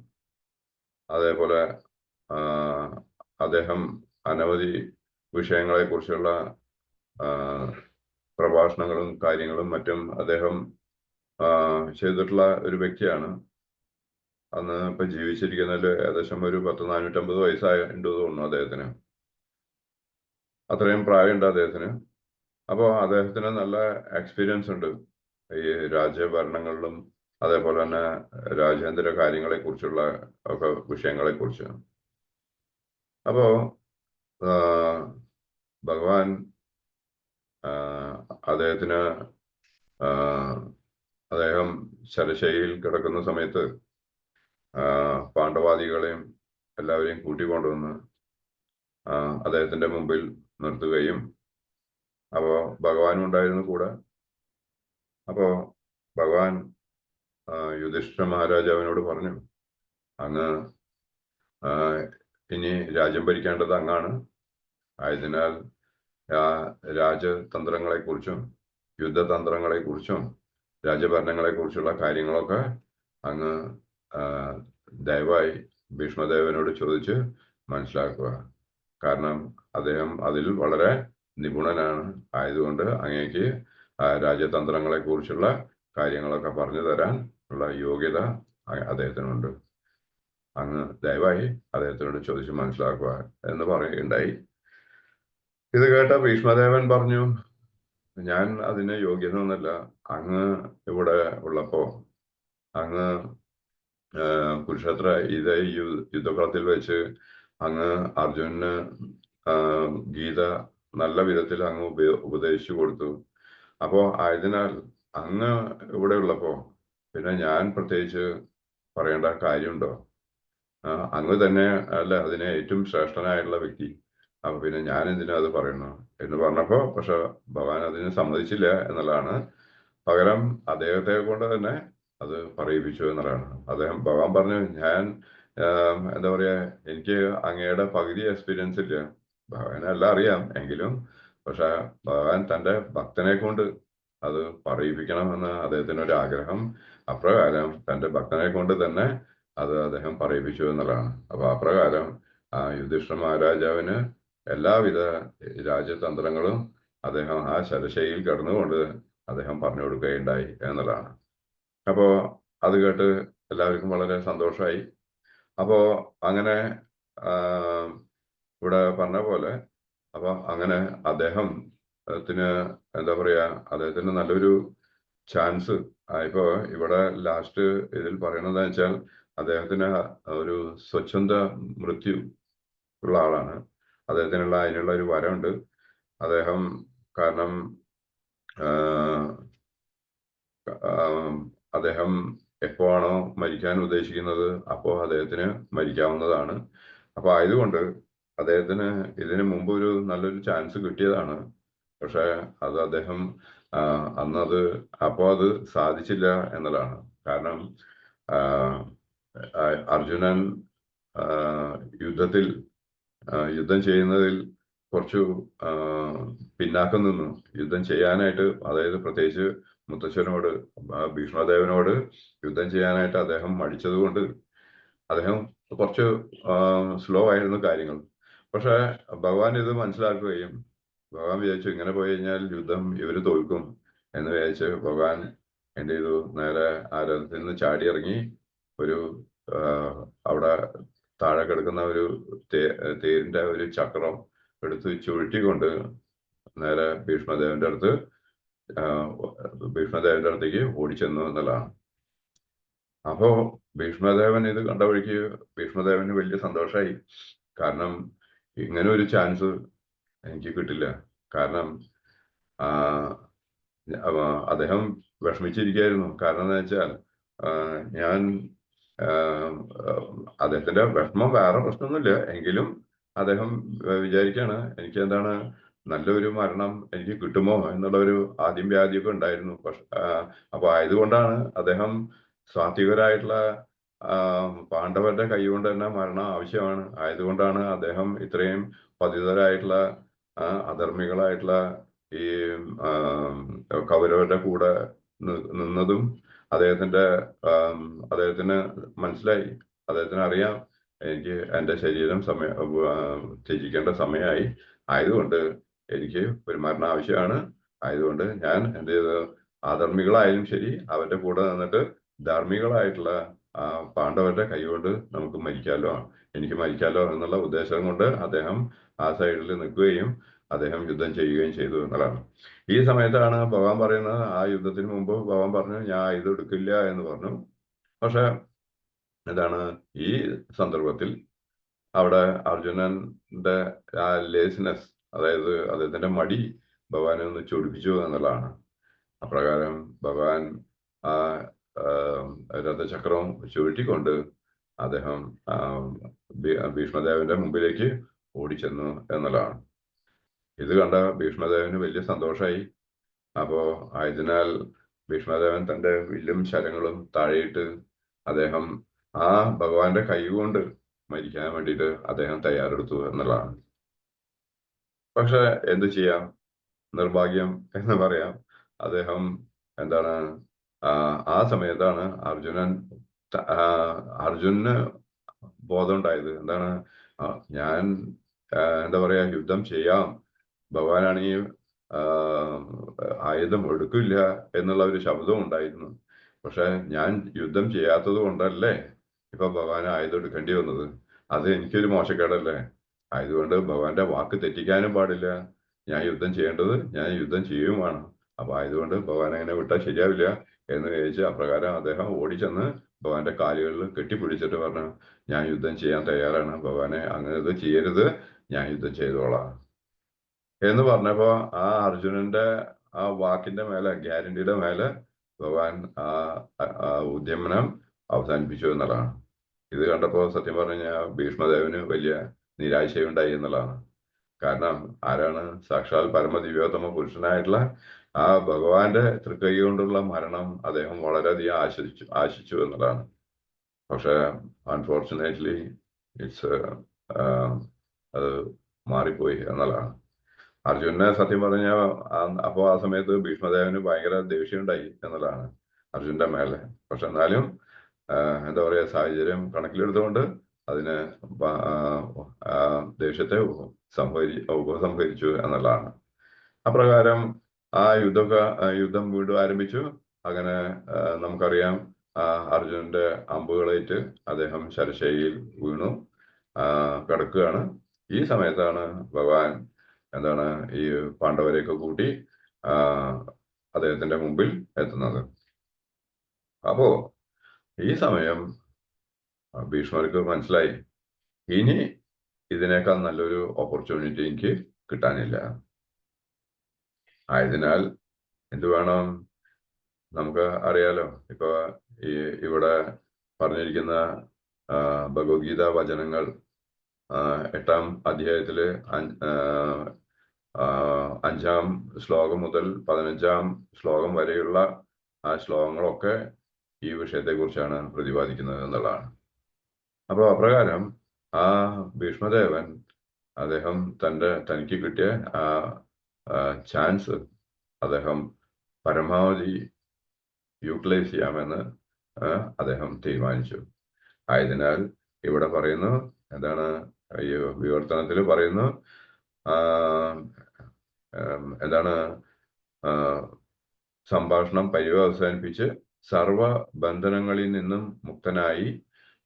അതേപോലെ അദ്ദേഹം അനവധി വിഷയങ്ങളെ കുറിച്ചുള്ള പ്രഭാഷണങ്ങളും കാര്യങ്ങളും മറ്റും അദ്ദേഹം ചെയ്തിട്ടുള്ള ഒരു വ്യക്തിയാണ്. അന്ന് ഇപ്പൊ ജീവിച്ചിരിക്കുന്നതിൽ ഏകദേശം ഒരു 450 വയസ്സായിട്ട് തോന്നുന്നു അദ്ദേഹത്തിന്. അത്രയും പ്രായമുണ്ട് അദ്ദേഹത്തിന്. അപ്പോൾ അദ്ദേഹത്തിന് നല്ല എക്സ്പീരിയൻസ് ഉണ്ട് ഈ രാജ്യഭരണങ്ങളിലും അതേപോലെ തന്നെ രാജ്യാന്തര കാര്യങ്ങളെ കുറിച്ചുള്ള ഒക്കെ വിഷയങ്ങളെ കുറിച്ച്. അപ്പോ ഭഗവാൻ അദ്ദേഹത്തിന് അദ്ദേഹം ശരശയിൽ കിടക്കുന്ന സമയത്ത് പാണ്ഡവാദികളെയും എല്ലാവരെയും കൂട്ടിക്കൊണ്ടുവന്ന് അദ്ദേഹത്തിന്റെ മുമ്പിൽ നിർത്തുകയും അപ്പോൾ ഭഗവാനും ഉണ്ടായിരുന്നു കൂടെ. അപ്പോൾ ഭഗവാൻ യുധിഷ്ഠിര മഹാരാജാവിനോട് പറഞ്ഞു, അങ്ങ് ഇനി രാജ്യം ഭരിക്കേണ്ടത് അങ്ങാണ്. ആയതിനാൽ രാജതന്ത്രങ്ങളെക്കുറിച്ചും യുദ്ധതന്ത്രങ്ങളെക്കുറിച്ചും രാജ്യഭരണങ്ങളെക്കുറിച്ചുള്ള കാര്യങ്ങളൊക്കെ അങ്ങ് ദയവായി ഭീഷ്മദേവനോട് ചോദിച്ച് മനസ്സിലാക്കുക. കാരണം അദ്ദേഹം അതിൽ വളരെ നിപുണനാണ്. ആയതുകൊണ്ട് അങ്ങേക്ക് രാജ്യതന്ത്രങ്ങളെക്കുറിച്ചുള്ള കാര്യങ്ങളൊക്കെ പറഞ്ഞു തരാൻ ഉള്ള യോഗ്യത അദ്ദേഹത്തിനുണ്ട്. അങ്ങ് ദയവായി അദ്ദേഹത്തിനോട് ചോദിച്ച് മനസ്സിലാക്കുക എന്ന് പറയുകയുണ്ടായി. ഇത് കേട്ട ഭീഷ്മദേവൻ പറഞ്ഞു, ഞാൻ അതിന് യോഗ്യത ഒന്നുമില്ല. അങ്ങ് ഇവിടെ ഉള്ളപ്പോ അങ്ങ് കുരുക്ഷേത്ര ഇതേ യുദ്ധകളത്തിൽ വെച്ച് അങ്ങ് അർജുനന് ഗീത നല്ല വിധത്തിൽ അങ്ങ് ഉപദേശിച്ചു കൊടുത്തു. അപ്പോ ആയതിനാൽ അങ്ങ് ഇവിടെ ഉള്ളപ്പോ പിന്നെ ഞാൻ പ്രത്യേകിച്ച് പറയേണ്ട കാര്യമുണ്ടോ? അങ്ങ് തന്നെ അല്ല അതിനെ ഏറ്റവും ശ്രേഷ്ഠനായിട്ടുള്ള വ്യക്തി. അപ്പൊ പിന്നെ ഞാൻ എന്തിനാ അത് പറയണു എന്ന് പറഞ്ഞപ്പോ പക്ഷെ ഭഗവാൻ അതിന് സമ്മതിച്ചില്ല എന്നുള്ളതാണ്. പകരം അദ്ദേഹത്തെ കൊണ്ട് തന്നെ അത് പറയിപ്പിച്ചു എന്നുള്ളതാണ്. ഭഗവാൻ പറഞ്ഞു, ഞാൻ എന്താ പറയാ, എനിക്ക് അങ്ങയുടെ പകുതി എക്സ്പീരിയൻസ് ഇല്ല. ഭഗവാനെല്ലാം അറിയാം എങ്കിലും പക്ഷെ ഭഗവാൻ തൻ്റെ ഭക്തനെ കൊണ്ട് അത് പറയിപ്പിക്കണമെന്ന് അദ്ദേഹത്തിനൊരു ആഗ്രഹം. അപ്രകാരം തൻ്റെ ഭക്തനെ കൊണ്ട് തന്നെ അത് അദ്ദേഹം പറയിപ്പിച്ചു എന്നുള്ളതാണ്. അപ്പൊ അപ്രകാരം യുധിഷ്ഠിര മഹാരാജാവിന് എല്ലാവിധ രാജ്യതന്ത്രങ്ങളും അദ്ദേഹം ആ ശരശയിൽ കിടന്നുകൊണ്ട് അദ്ദേഹം പറഞ്ഞു കൊടുക്കുകയുണ്ടായി എന്നുള്ളതാണ്. അപ്പോ അത് കേട്ട് എല്ലാവർക്കും വളരെ സന്തോഷമായി. അപ്പോ അങ്ങനെ ഇവിടെ പറഞ്ഞ പോലെ അപ്പൊ അങ്ങനെ അദ്ദേഹത്തിന് എന്താ പറയാ, അദ്ദേഹത്തിന് നല്ലൊരു ചാൻസ് ഇപ്പോ ഇവിടെ ലാസ്റ്റ് ഇതിൽ പറയണത് വെച്ചാൽ അദ്ദേഹത്തിന് ഒരു സ്വച്ഛന്ത മൃത്യു ഉള്ള ആളാണ്. അതിനുള്ള ഒരു വരമുണ്ട് അദ്ദേഹം. കാരണം അദ്ദേഹം എപ്പോഴാണോ മരിക്കാൻ ഉദ്ദേശിക്കുന്നത് അപ്പോൾ അദ്ദേഹത്തിന് മരിക്കാവുന്നതാണ്. അപ്പൊ ആയതുകൊണ്ട് അദ്ദേഹത്തിന് ഇതിനു മുമ്പ് ഒരു നല്ലൊരു ചാൻസ് കിട്ടിയതാണ്. പക്ഷെ അത് അദ്ദേഹം അപ്പോൾ അത് സാധിച്ചില്ല എന്നുള്ളതാണ്. കാരണം അർജുനൻ യുദ്ധം ചെയ്യുന്നതിൽ കുറച്ചു പിന്നാക്കം നിന്നു. യുദ്ധം ചെയ്യാനായിട്ട്, അതായത് പ്രത്യേകിച്ച് മുത്തശ്ശനോട് ഭീഷ്മദേവനോട് യുദ്ധം ചെയ്യാനായിട്ട് അദ്ദേഹം മടിച്ചതുകൊണ്ട് അദ്ദേഹം കുറച്ച് സ്ലോ ആയിരുന്നു കാര്യങ്ങൾ. പക്ഷെ ഭഗവാൻ ഇത് മനസ്സിലാക്കുകയും ഭഗവാൻ വിചാരിച്ചു ഇങ്ങനെ പോയി കഴിഞ്ഞാൽ യുദ്ധം ഇവര് തോൽക്കും എന്ന് വിചാരിച്ച് ഭഗവാൻ എന്ത് ചെയ്തു, നേരെ ആ രഥത്തിൽ നിന്ന് ചാടി ഇറങ്ങി ഒരു അവിടെ താഴെ കിടക്കുന്ന ഒരു തേരിന്റെ ഒരു ചക്രം എടുത്ത് ചുഴറ്റിക്കൊണ്ട് നേരെ ഭീഷ്മദേവന്റെ അടുത്തേക്ക് ഓടിച്ചെന്നു എന്നുള്ളതാണ്. അപ്പോ ഭീഷ്മദേവൻ ഇത് കണ്ട വഴിക്ക് ഭീഷ്മദേവന് വലിയ സന്തോഷമായി. കാരണം ഇങ്ങനെ ഒരു ചാൻസ് എനിക്ക് കിട്ടില്ല. കാരണം അദ്ദേഹം വിഷമിച്ചിരിക്കുകയായിരുന്നു. കാരണം എന്താ വെച്ചാൽ ഞാൻ അദ്ദേഹത്തിന്റെ വിഷമം വേറെ പ്രശ്നമൊന്നുമില്ല എങ്കിലും അദ്ദേഹം വിചാരിക്കാണ് എനിക്ക് എന്താണ് നല്ലൊരു മരണം എനിക്ക് കിട്ടുമോ എന്നുള്ള ഒരു ആദ്യം വ്യാധിയൊക്കെ ഉണ്ടായിരുന്നു. അപ്പൊ ആയതുകൊണ്ടാണ് അദ്ദേഹം സാത്വികരായിട്ടുള്ള പാണ്ഡവരുടെ കൈകൊണ്ട് തന്നെ മരണം ആവശ്യമാണ്. ആയതുകൊണ്ടാണ് അദ്ദേഹം ഇത്രയും പതിതരായിട്ടുള്ള അധർമ്മികളായിട്ടുള്ള ഈ കൗരവരുടെ കൂടെ നിന്നതും അദ്ദേഹത്തിന് മനസ്സിലായി. അദ്ദേഹത്തിന് അറിയാം എനിക്ക് എൻ്റെ ശരീരം ത്യജിക്കേണ്ട സമയമായി. ആയതുകൊണ്ട് എനിക്ക് ഒരു മരണം ആവശ്യമാണ്. ആയതുകൊണ്ട് ഞാൻ എന്ത് ചെയ്തു, അധർമ്മികളായാലും ശരി അവരുടെ കൂടെ നിന്നിട്ട് ധാർമ്മികളായിട്ടുള്ള പാണ്ഡവരുടെ കൈകൊണ്ട് നമുക്ക് എനിക്ക് മരിക്കാലോ എന്നുള്ള ഉദ്ദേശം കൊണ്ട് അദ്ദേഹം ആ സൈഡിൽ നിൽക്കുകയും അദ്ദേഹം യുദ്ധം ചെയ്യുകയും ചെയ്തു എന്നുള്ളതാണ്. ഈ സമയത്താണ് ഭഗവാൻ പറയുന്നത്, ആ യുദ്ധത്തിന് മുമ്പ് ഭഗവാൻ പറഞ്ഞു ഞാൻ ഇത് എടുക്കില്ല എന്ന് പറഞ്ഞു. പക്ഷെ എന്താണ് ഈ സന്ദർഭത്തിൽ അവിടെ അർജുനന്റെ ആ ലേസിനെസ്, അതായത് അദ്ദേഹത്തിന്റെ മടി ഭഗവാനെ ഒന്ന് ചൊടിപ്പിച്ചു എന്നുള്ളതാണ്. അപ്രകാരം ഭഗവാൻ ആ രഥചക്രം ചുഴറ്റിക്കൊണ്ട് അദ്ദേഹം ഭീഷ്മദേവന്റെ മുമ്പിലേക്ക് ഓടിച്ചെന്നു എന്നുള്ളതാണ്. ഇത് കണ്ട ഭീഷ്മദേവന് വലിയ സന്തോഷമായി. അപ്പോ ആയതിനാൽ ഭീഷ്മദേവൻ തന്റെ വില്ലും ശരങ്ങളും താഴെയിട്ട് അദ്ദേഹം ആ ഭഗവാന്റെ കൈ കൊണ്ട് മരിക്കാൻ വേണ്ടിയിട്ട് അദ്ദേഹം തയ്യാറെടുത്തു എന്നുള്ളതാണ്. പക്ഷെ എന്ത് ചെയ്യാം, നിർഭാഗ്യം എന്ന് പറയാം. അദ്ദേഹം എന്താണ് ആ സമയത്താണ് അർജുനന് ബോധം ഉണ്ടായത്. എന്താണ്, ഞാൻ എന്താ പറയാ, യുദ്ധം ചെയ്യാം, ഭഗവാനാണെങ്കിൽ ആയുധം എടുക്കില്ല എന്നുള്ള ഒരു ശബ്ദവും ഉണ്ടായിരുന്നു. പക്ഷെ ഞാൻ യുദ്ധം ചെയ്യാത്തത് കൊണ്ടല്ലേ ഇപ്പൊ ഭഗവാൻ ആയുധം എടുക്കേണ്ടി വന്നത്. അത് എനിക്കൊരു മോശക്കേടല്ലേ. ആയതുകൊണ്ട് ഭഗവാന്റെ വാക്ക് തെറ്റിക്കാനും പാടില്ല. ഞാൻ യുദ്ധം ചെയ്യേണ്ടത് ഞാൻ യുദ്ധം ചെയ്യുകയുമാണ്. അപ്പൊ ആയതുകൊണ്ട് ഭഗവാൻ അങ്ങനെ വിട്ടാൽ ശരിയാവില്ല എന്ന് വിചാരിച്ച് അപ്രകാരം അദ്ദേഹം ഓടിച്ചെന്ന് ഭഗവാന്റെ കാലുകളിൽ കെട്ടിപ്പിടിച്ചിട്ട് പറഞ്ഞു, ഞാൻ യുദ്ധം ചെയ്യാൻ തയ്യാറാണ്, ഭഗവാനെ അങ്ങനെ ഇത് ചെയ്യരുത്, ഞാൻ യുദ്ധം ചെയ്തോളാം എന്ന് പറഞ്ഞപ്പോ ആ അർജുനന്റെ ആ വാക്കിന്റെ മേലെ, ഗ്യാരണ്ടിയുടെ മേലെ ഭഗവാൻ ആ ഉദ്യമനം അവസാനിപ്പിച്ചു എന്നുള്ളതാണ്. ഇത് കണ്ടപ്പോ സത്യം പറഞ്ഞു കഴിഞ്ഞാൽ ഭീഷ്മദേവന് വലിയ നിരാശയുണ്ടായി എന്നുള്ളതാണ്. കാരണം ആരാണ്? സാക്ഷാൽ പരമദിവ്യോത്തമ പുരുഷനായിട്ടുള്ള ആ ഭഗവാന്റെ തൃക്കൈ കൊണ്ടുള്ള മരണം അദ്ദേഹം വളരെയധികം ആശിച്ചു എന്നുള്ളതാണ്. പക്ഷെ അൺഫോർച്ചുനേറ്റ്ലി അത് മാറിപ്പോയി എന്നുള്ളതാണ്. അർജുനനെ സത്യം പറഞ്ഞാൽ അപ്പോൾ ആ സമയത്ത് ഭീഷ്മദേവന് ഭയങ്കര ദേഷ്യം ഉണ്ടായി എന്നുള്ളതാണ് അർജുനന്റെ മേലെ. പക്ഷെ എന്നാലും എന്താ പറയാ, സാഹചര്യം കണക്കിലെടുത്തുകൊണ്ട് അതിനെ ദേഷ്യത്തെ ഉപസംഹരിച്ചു എന്നുള്ളതാണ്. അപ്രകാരം ആ യുദ്ധം വീണ്ടും ആരംഭിച്ചു. അങ്ങനെ നമുക്കറിയാം, അർജുനന്റെ അമ്പുകളേറ്റ് അദ്ദേഹം ശരശയ്യയിൽ വീണു കിടക്കുകയാണ്. ഈ സമയത്താണ് ഭഗവാൻ എന്താണ് ഈ പാണ്ഡവരെയൊക്കെ കൂട്ടി അദ്ദേഹത്തിന്റെ മുമ്പിൽ എത്തുന്നത്. അപ്പോ ഈ സമയം ഭീഷ്മർക്ക് മനസ്സിലായി, ഇനി ഇതിനേക്കാൾ നല്ലൊരു ഓപ്പർച്യൂണിറ്റി എനിക്ക് കിട്ടാനില്ല. ആയതിനാൽ എന്ത് വേണം, നമുക്ക് അറിയാലോ, ഇപ്പൊ ഇവിടെ പറഞ്ഞിരിക്കുന്ന ഭഗവത്ഗീത വചനങ്ങൾ 8-ാം അധ്യായത്തില് 5-ാം ശ്ലോകം മുതൽ 15-ാം ശ്ലോകം വരെയുള്ള ആ ശ്ലോകങ്ങളൊക്കെ ഈ വിഷയത്തെക്കുറിച്ചാണ് പ്രതിപാദിക്കുന്നത് എന്നുള്ളതാണ്. അപ്പോൾ അപ്രകാരം ആ ഭീഷ്മദേവൻ അദ്ദേഹം തനിക്ക് കിട്ടിയ ആ ചാൻസ് അദ്ദേഹം പരമാവധി യൂട്ടിലൈസ് ചെയ്യാമെന്ന് അദ്ദേഹം തീരുമാനിച്ചു. ആയതിനാൽ ഇവിടെ പറയുന്നു, എന്താണ് ഈ വിവർത്തനത്തിൽ പറയുന്നു, എന്താണ് സംഭാഷണം പര്യവസാനിപ്പിച്ച് സർവബന്ധനങ്ങളിൽ നിന്നും മുക്തനായി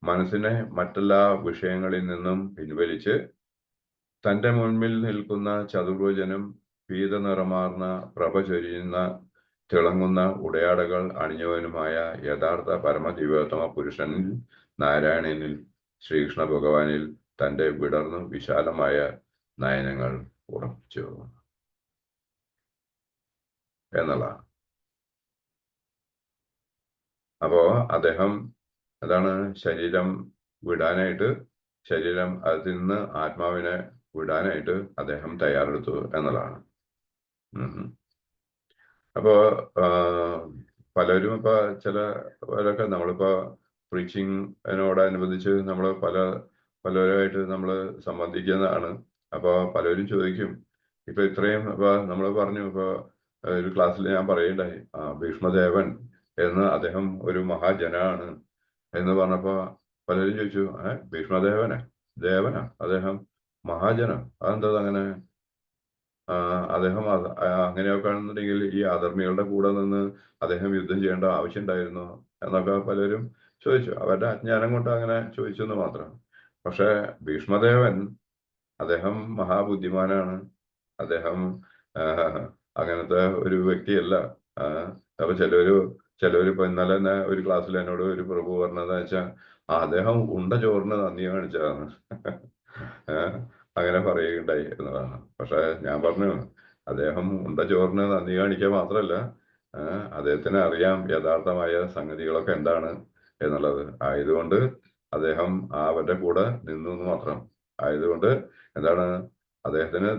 മനസ്സിനെ മറ്റെല്ലാ വിഷയങ്ങളിൽ നിന്നും പിൻവലിച്ച് തന്റെ മുൻപിൽ നിൽക്കുന്ന ചതുർഭുജനും പീത നിറമാർന്ന പ്രഭ ചൊരിയുന്ന തിളങ്ങുന്ന ഉടയാടകൾ അണിഞ്ഞവനുമായ യഥാർത്ഥ പരമദിവ്യോത്തമ പുരുഷനിൽ നാരായണനിൽ ശ്രീകൃഷ്ണ ഭഗവാനിൽ തന്റെ വിടർന്നു വിശാലമായ നയനങ്ങൾ ഉറപ്പിച്ചു എന്നുള്ളതാണ്. അപ്പോ അദ്ദേഹം എന്താണ് ശരീരം വിടാനായിട്ട്, ശരീരം അതിൽ നിന്ന് ആത്മാവിനെ വിടാനായിട്ട് അദ്ദേഹം തയ്യാറെടുത്തു എന്നുള്ളതാണ്. അപ്പോ പലരും ഇപ്പൊ ചിലവരൊക്കെ നമ്മളിപ്പോ പ്രീച്ചിങ്ങിനോടനുബന്ധിച്ച് നമ്മൾ പലരുമായിട്ട് നമ്മൾ സംബന്ധിക്കുന്നതാണ്. അപ്പൊ പലരും ചോദിക്കും, ഇപ്പൊ ഇത്രയും ഇപ്പൊ നമ്മൾ പറഞ്ഞു, ഇപ്പൊ ഒരു ക്ലാസ്സിൽ ഞാൻ പറയുണ്ടായി, ഭീഷ്മദേവൻ എന്ന് അദ്ദേഹം ഒരു മഹാജനാണ് എന്ന് പറഞ്ഞപ്പോ പലരും ചോദിച്ചു, ദേവനാ അദ്ദേഹം മഹാജനം, അതെന്താ അങ്ങനെ? അദ്ദേഹം അങ്ങനെയൊക്കെ ആണെന്നുണ്ടെങ്കിൽ ഈ അധർമ്മികളുടെ കൂടെ നിന്ന് അദ്ദേഹം യുദ്ധം ചെയ്യേണ്ട ആവശ്യം ഉണ്ടായിരുന്നു എന്നൊക്കെ പലരും ചോദിച്ചു. അവരുടെ അജ്ഞാനം കൊണ്ട് അങ്ങനെ ചോദിച്ചു എന്ന് മാത്രം. പക്ഷെ ഭീഷ്മദേവൻ അദ്ദേഹം മഹാബുദ്ധിമാനാണ്. അദ്ദേഹം അങ്ങനത്തെ ഒരു വ്യക്തിയല്ല. അപ്പൊ ചിലവര് ഇപ്പൊ ഇന്നലെ തന്നെ ഒരു ക്ലാസ്സിൽ എന്നോട് ഒരു പ്രഭു പറഞ്ഞതെന്ന് വെച്ചാൽ, അദ്ദേഹം ഉണ്ട ചോറിന് നന്ദി കാണിച്ചതാണ് അങ്ങനെ പറയുകയുണ്ടായി എന്നതാണ്. പക്ഷെ ഞാൻ പറഞ്ഞു, അദ്ദേഹം ഉണ്ട ചോറിന് നന്ദി കാണിക്കുക മാത്രമല്ല, അദ്ദേഹത്തിന് അറിയാം യഥാർത്ഥമായ സംഗതികളൊക്കെ എന്താണ് എന്നുള്ളത്. ആയതുകൊണ്ട് അദ്ദേഹം അവരുടെ കൂടെ നിന്നു എന്ന് മാത്രം. ആയതുകൊണ്ട് എന്താണ്, അദ്ദേഹത്തിന്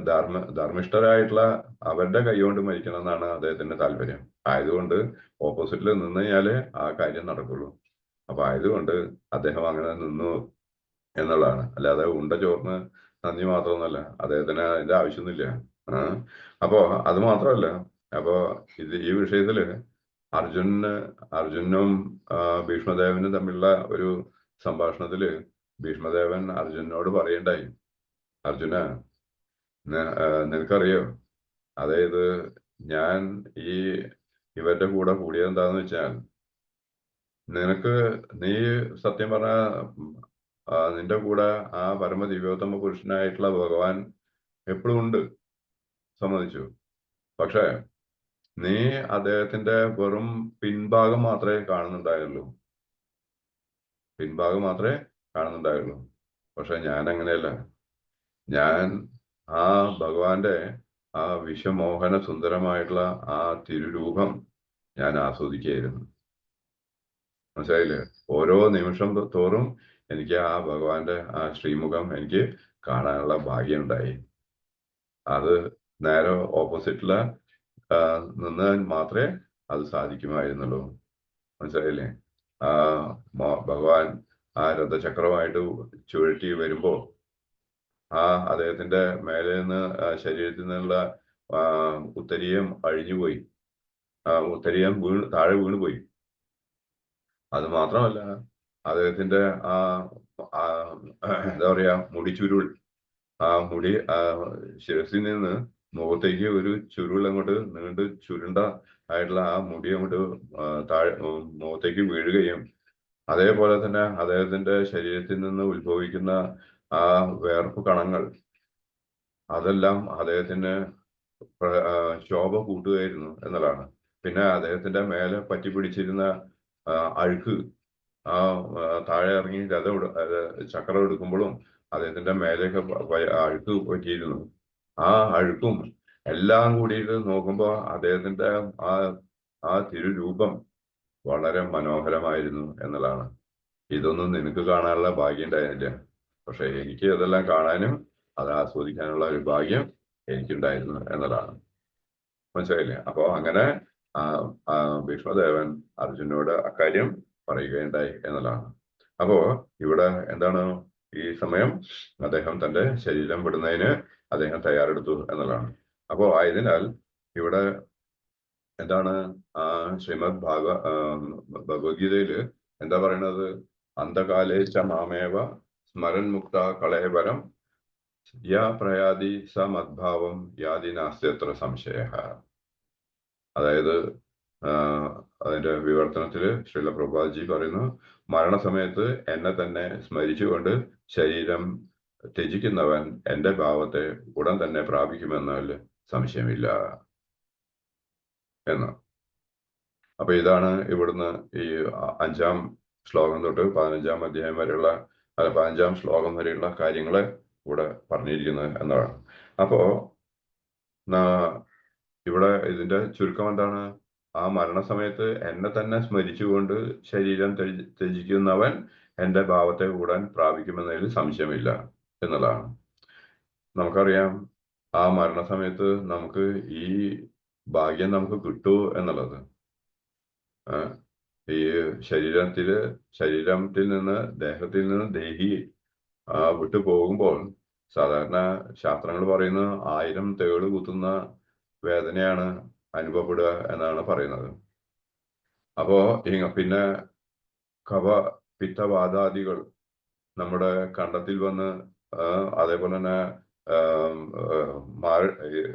ധർമ്മിഷ്ഠരായിട്ടുള്ള അവരുടെ കൈകൊണ്ട് മരിക്കണം എന്നാണ് അദ്ദേഹത്തിന്റെ താല്പര്യം. ആയതുകൊണ്ട് ഓപ്പോസിറ്റിൽ നിന്ന് കഴിഞ്ഞാലേ ആ കാര്യം നടക്കുള്ളൂ. അപ്പൊ ആയതുകൊണ്ട് അദ്ദേഹം അങ്ങനെ നിന്നു എന്നുള്ളതാണ്. അല്ലാതെ ഉണ്ട ചോറിന് നന്ദി മാത്രമൊന്നുമല്ല, അദ്ദേഹത്തിന് അതിന്റെ ആവശ്യമൊന്നുമില്ല. അപ്പോ അത് മാത്രമല്ല, അപ്പോ ഈ വിഷയത്തില് അർജുനും ഭീഷ്മദേവനും തമ്മിലുള്ള ഒരു സംഭാഷണത്തില് ഭീഷ്മദേവൻ അർജുനോട് പറയണ്ടായി, അർജുന, നിനക്കറിയോ, അതായത് ഞാൻ ഇവരുടെ കൂടെ കൂടിയത് എന്താന്ന് വെച്ചാൽ, നീ സത്യം പറഞ്ഞ നിന്റെ കൂടെ ആ പരമദിവ്യോത്തമ പുരുഷനായിട്ടുള്ള ഭഗവാൻ എപ്പോഴും ഉണ്ട്, സമ്മതിച്ചു. പക്ഷെ നീ അദ്ദേഹത്തിന്റെ വെറും പിൻഭാഗം മാത്രമേ കാണുന്നുണ്ടായുള്ളൂ. പക്ഷെ ഞാൻ അങ്ങനെയല്ല. ഞാൻ ആ ഭഗവാന്റെ ആ വിശ്വമോഹന സുന്ദരമായിട്ടുള്ള ആ തിരുരൂപം ഞാൻ ആസ്വദിക്കുകയായിരുന്നു. മനസ്സിലായില്ലേ? ഓരോ നിമിഷം തോറും എനിക്ക് ആ ഭഗവാന്റെ ആ ശ്രീമുഖം എനിക്ക് കാണാനുള്ള ഭാഗ്യം ഉണ്ടായി. അത് നേരെ ഓപ്പോസിറ്റില് നിന്ന് മാത്രമേ അത് സാധിക്കുമായിരുന്നുള്ളൂ. മനസ്സിലായില്ലേ? ആ ഭഗവാൻ ആ രഥചക്രമായിട്ട് ചുഴറ്റി വരുമ്പോ അദ്ദേഹത്തിന്റെ മേലെ നിന്ന് ശരീരത്തിൽ നിന്നുള്ള ഉത്തരീയം അഴിഞ്ഞുപോയി, ഉത്തരീയം താഴെ വീണുപോയി. അത് മാത്രമല്ല, അദ്ദേഹത്തിന്റെ എന്താ പറയാ, മുടിച്ചുരുൾ, ആ മുടി ശിരസിൽ നിന്ന് മുഖത്തേക്ക് ഒരു ചുരുൾ അങ്ങോട്ട് നീണ്ട് ചുരുണ്ട ആയിട്ടുള്ള ആ മുടി അങ്ങോട്ട് താഴെ മുഖത്തേക്ക് വീഴുകയും, അതേപോലെ തന്നെ അദ്ദേഹത്തിന്റെ ശരീരത്തിൽ നിന്ന് ഉത്ഭവിക്കുന്ന ആ വേർപ്പ് കണങ്ങൾ അതെല്ലാം അദ്ദേഹത്തിന് ശോഭ കൂട്ടുകയായിരുന്നു എന്നുള്ളതാണ്. പിന്നെ അദ്ദേഹത്തിന്റെ മേലെ പറ്റിപ്പിടിച്ചിരുന്ന അഴുക്ക് താഴെ ഇറങ്ങി ചക്രം എടുക്കുമ്പോഴും അദ്ദേഹത്തിന്റെ മേലെയൊക്കെ അഴുക്ക് പറ്റിയിരുന്നു. ആ അഴുക്കും എല്ലാം കൂടിയിട്ട് നോക്കുമ്പോൾ അദ്ദേഹത്തിന്റെ ആ തിരുരൂപം വളരെ മനോഹരമായിരുന്നു എന്നുള്ളതാണ്. ഇതൊന്നും നിനക്ക് കാണാനുള്ള ഭാഗ്യം ഉണ്ടായിരുന്നില്ല, പക്ഷെ എനിക്ക് ഇതെല്ലാം കാണാനും അത് ആസ്വദിക്കാനുള്ള ഒരു ഭാഗ്യം എനിക്കുണ്ടായിരുന്നു എന്നതാണ്. മനസ്സിലായില്ലേ? അപ്പോ അങ്ങനെ ഭീഷ്മദേവൻ അർജുനോട് അക്കാര്യം പറയുകയുണ്ടായി എന്നുള്ളതാണ്. അപ്പോ ഇവിടെ എന്താണ്, ഈ സമയം അദ്ദേഹം തന്റെ ശരീരം വിടുന്നതിന് അദ്ദേഹം തയ്യാറെടുത്തു എന്നുള്ളതാണ്. അപ്പോ ആയതിനാൽ ഇവിടെ എന്താണ് ശ്രീമദ് ഭഗവത്ഗീതയില് എന്താ പറയുന്നത്? അന്ധകാലേശ മാമേവ സ്മരൻ മുക്ത കളയവരം യാ പ്രയാതി സ മദ്ഭാവം യാതി നാസ്ത്യത്ര സംശയ. അതായത് അതിന്റെ വിവർത്തനത്തില് ശ്രീല പ്രഭുപാദ്ജി പറയുന്നു, മരണസമയത്ത് എന്നെ തന്നെ സ്മരിച്ചുകൊണ്ട് ശരീരം ത്യജിക്കുന്നവൻ എന്റെ ഭാവത്തെ ഉടൻ തന്നെ പ്രാപിക്കുമെന്നാൽ സംശയമില്ല എന്ന്. അപ്പൊ ഇതാണ് ഇവിടുന്ന് ഈ 5-ാം ശ്ലോകം തൊട്ട് 15-ാം അധ്യായം വരെയുള്ള 15-ാം ശ്ലോകം വരെയുള്ള കാര്യങ്ങള് ഇവിടെ പറഞ്ഞിരിക്കുന്നത് എന്നതാണ്. അപ്പോ ഇവിടെ ഇതിന്റെ ചുരുക്കം എന്താണ്? ആ മരണസമയത്ത് എന്നെ തന്നെ സ്മരിച്ചുകൊണ്ട് ശരീരം ത്യജിക്കുന്നവൻ എന്റെ ഭാവത്തെ ഉടൻ പ്രാപിക്കുമെന്നതിൽ സംശയമില്ല എന്നുള്ളതാണ്. നമുക്കറിയാം, ആ മരണസമയത്ത് നമുക്ക് ഈ ഭാഗ്യം നമുക്ക് കിട്ടുമോ എന്നുള്ളത്. ഈ ശരീരത്തിൽ നിന്ന് ദേഹത്തിൽ നിന്ന് ദേഹി വിട്ടു പോകുമ്പോൾ സാധാരണ ശാസ്ത്രങ്ങൾ പറയുന്നത് 1000 തേള് കുത്തുന്ന വേദനയാണ് അനുഭവപ്പെടുക എന്നാണ് പറയുന്നത്. അപ്പോ പിന്നെ കഫ പിത്തവാദാദികൾ നമ്മുടെ കണ്ടത്തിൽ വന്ന് അതേപോലെ തന്നെ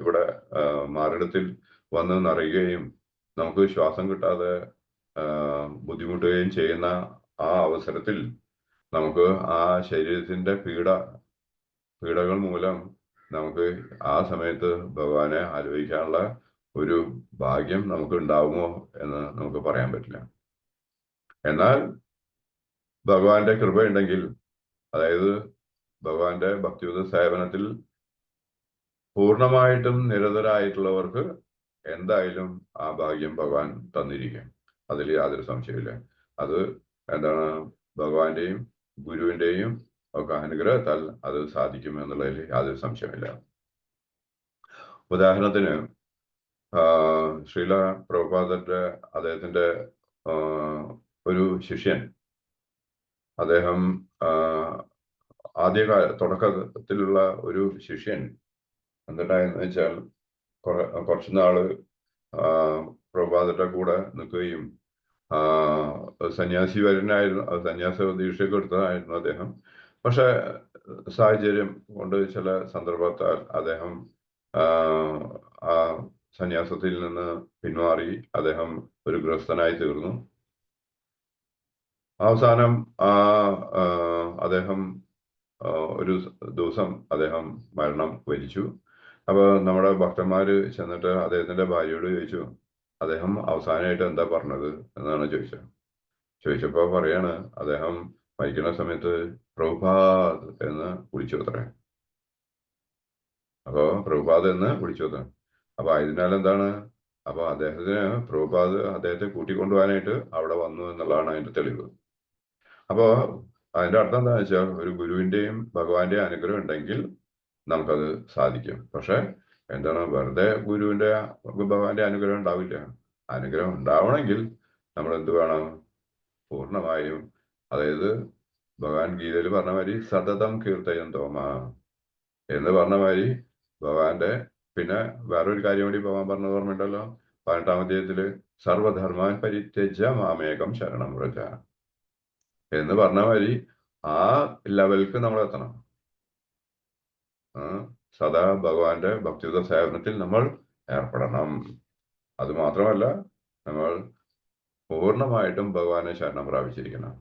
ഇവിടെ മാറിടത്തിൽ വന്ന് നിറയുകയും നമുക്ക് ശ്വാസം കിട്ടാതെ ബുദ്ധിമുട്ടുകയും ചെയ്യുന്ന ആ അവസരത്തിൽ നമുക്ക് ആ ശരീരത്തിന്റെ പീഡകൾ മൂലം നമുക്ക് ആ സമയത്ത് ഭഗവാനെ ആലോചിക്കാനുള്ള ഒരു ഭാഗ്യം നമുക്ക് ഉണ്ടാവുമോ എന്ന് നമുക്ക് പറയാൻ പറ്റില്ല. എന്നാൽ ഭഗവാന്റെ കൃപയുണ്ടെങ്കിൽ, അതായത് ഭഗവാന്റെ ഭക്തിയുത സേവനത്തിൽ പൂർണ്ണമായിട്ടും നിരതരായിട്ടുള്ളവർക്ക് എന്തായാലും ആ ഭാഗ്യം ഭഗവാൻ തന്നിരിക്കും. അതിൽ യാതൊരു സംശയമില്ല. അത് എന്താണ്, ഭഗവാന്റെയും ഗുരുവിന്റെയും ഒക്കെ അനുഗ്രഹത്താൽ അത് സാധിക്കും എന്നുള്ളതിൽ യാതൊരു സംശയമില്ല. ഉദാഹരണത്തിന് ശ്രീല പ്രഭുപാദന്റെ അദ്ദേഹത്തിന്റെ ഒരു ശിഷ്യൻ, അദ്ദേഹം തുടക്കത്തിലുള്ള ഒരു ശിഷ്യൻ എന്നിട്ടായെന്ന് വെച്ചാൽ കുറച്ചു നാള് പ്രഭുപാദന്റെ കൂടെ നിൽക്കുകയും സന്യാസി വരനായിരുന്നു, സന്യാസ ദീക്ഷയൊക്കെ എടുത്തതായിരുന്നു അദ്ദേഹം. പക്ഷെ സാഹചര്യം കൊണ്ട് ചില സന്ദർഭത്താൽ അദ്ദേഹം ആ സന്യാസത്തിൽ നിന്ന് പിന്മാറി അദ്ദേഹം ഒരു ഗൃഹസ്ഥനായി തീർന്നു. അവസാനം അദ്ദേഹം ഒരു ദിവസം അദ്ദേഹം മരണം വരിച്ചു. അപ്പൊ നമ്മുടെ ഭക്തന്മാര് ചെന്നിട്ട് അദ്ദേഹത്തിന്റെ ഭാര്യയോട് ചോദിച്ചു, അദ്ദേഹം അവസാനമായിട്ട് എന്താ പറഞ്ഞത് എന്നാണ് ചോദിച്ചപ്പോ പറയാണ്, അദ്ദേഹം മരിക്കുന്ന സമയത്ത് പ്രഭുപാദ് എന്ന് വിളിച്ചു അത്രേ. അപ്പോ പ്രഭുപാദ് എന്ന് വിളിച്ചു അത്ര. അപ്പൊ അതിനാൽ എന്താണ്, അപ്പൊ പ്രഭുപാദ് അദ്ദേഹത്തെ കൂട്ടിക്കൊണ്ടുപോകാനായിട്ട് അവിടെ വന്നു എന്നുള്ളതാണ് അതിന്റെ തെളിവ്. അപ്പോ അതിന്റെ അർത്ഥം എന്താണെന്ന് വെച്ചാൽ, ഒരു ഗുരുവിന്റെയും ഭഗവാന്റെയും അനുഗ്രഹം ഉണ്ടെങ്കിൽ നമുക്കത് സാധിക്കും. പക്ഷെ എന്താണ്, വെറുതെ ഗുരുവിന്റെ ഭഗവാന്റെ അനുഗ്രഹം ഉണ്ടാവില്ല. അനുഗ്രഹം ഉണ്ടാവണമെങ്കിൽ നമ്മൾ എന്ത് വേണം, പൂർണ്ണമായും, അതായത് ഭഗവാൻ ഗീതയിൽ പറഞ്ഞ മാതിരി സതതം കീർത്തയം തോമ എന്ന് പറഞ്ഞ മാതിരി ഭഗവാന്റെ, പിന്നെ വേറൊരു കാര്യം കൂടി ഭഗവാൻ പറഞ്ഞത് ഓർമ്മയുണ്ടല്ലോ 18-ാം അധ്യായത്തില്, സർവധർമാൻ പരിത്യജ്യ മാമേകം ശരണം വ്രജ എന്ന് പറഞ്ഞ മാതിരി ആ ലെവൽക്ക് നമ്മൾ എത്തണം. സദാ ഭഗവാന്റെ ഭക്തിയുത സേവനത്തിൽ നമ്മൾ ഏർപ്പെടണം. അത് മാത്രമല്ല, നമ്മൾ പൂർണ്ണമായിട്ടും ഭഗവാനെ ശരണം പ്രാപിച്ചിരിക്കണം.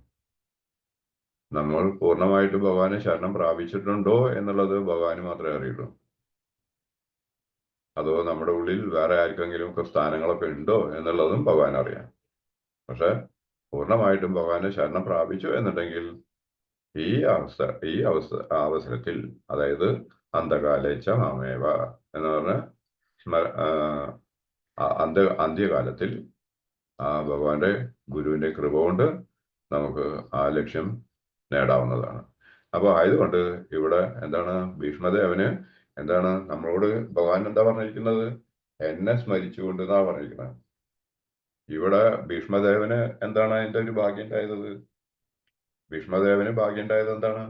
നമ്മൾ പൂർണ്ണമായിട്ടും ഭഗവാനെ ശരണം പ്രാപിച്ചിട്ടുണ്ടോ എന്നുള്ളത് ഭഗവാന് മാത്രമേ അറിയുള്ളൂ. അതോ നമ്മുടെ ഉള്ളിൽ വേറെ ആർക്കെങ്കിലും ഒക്കെ സ്ഥാനങ്ങളൊക്കെ ഉണ്ടോ എന്നുള്ളതും ഭഗവാൻ അറിയാം. പക്ഷെ പൂർണ്ണമായിട്ടും ഭഗവാനെ ശരണം പ്രാപിച്ചു എന്നുണ്ടെങ്കിൽ ഈ അവസരത്തിൽ, അതായത് അന്ധകാലേച്ച മാമേവ എന്ന് പറഞ്ഞ അന്ത്യകാലത്തിൽ ഭഗവാന്റെ ഗുരുവിന്റെ കൃപ കൊണ്ട് നമുക്ക് ആ ലക്ഷ്യം നേടാവുന്നതാണ്. അപ്പൊ ആയതുകൊണ്ട് ഇവിടെ എന്താണ്, ഭീഷ്മദേവന് എന്താണ് നമ്മളോട് ഭഗവാൻ എന്താ പറഞ്ഞിരിക്കുന്നത്, എന്നെ സ്മരിച്ചുകൊണ്ട് എന്നാ പറഞ്ഞിരിക്കുന്നത്. ഇവിടെ ഭീഷ്മദേവന് എന്താണ് അതിന്റെ ഒരു ഭാഗ്യം ഉണ്ടായത്? ഭീഷ്മദേവന് ഭാഗ്യം ഉണ്ടായത് എന്താണ്,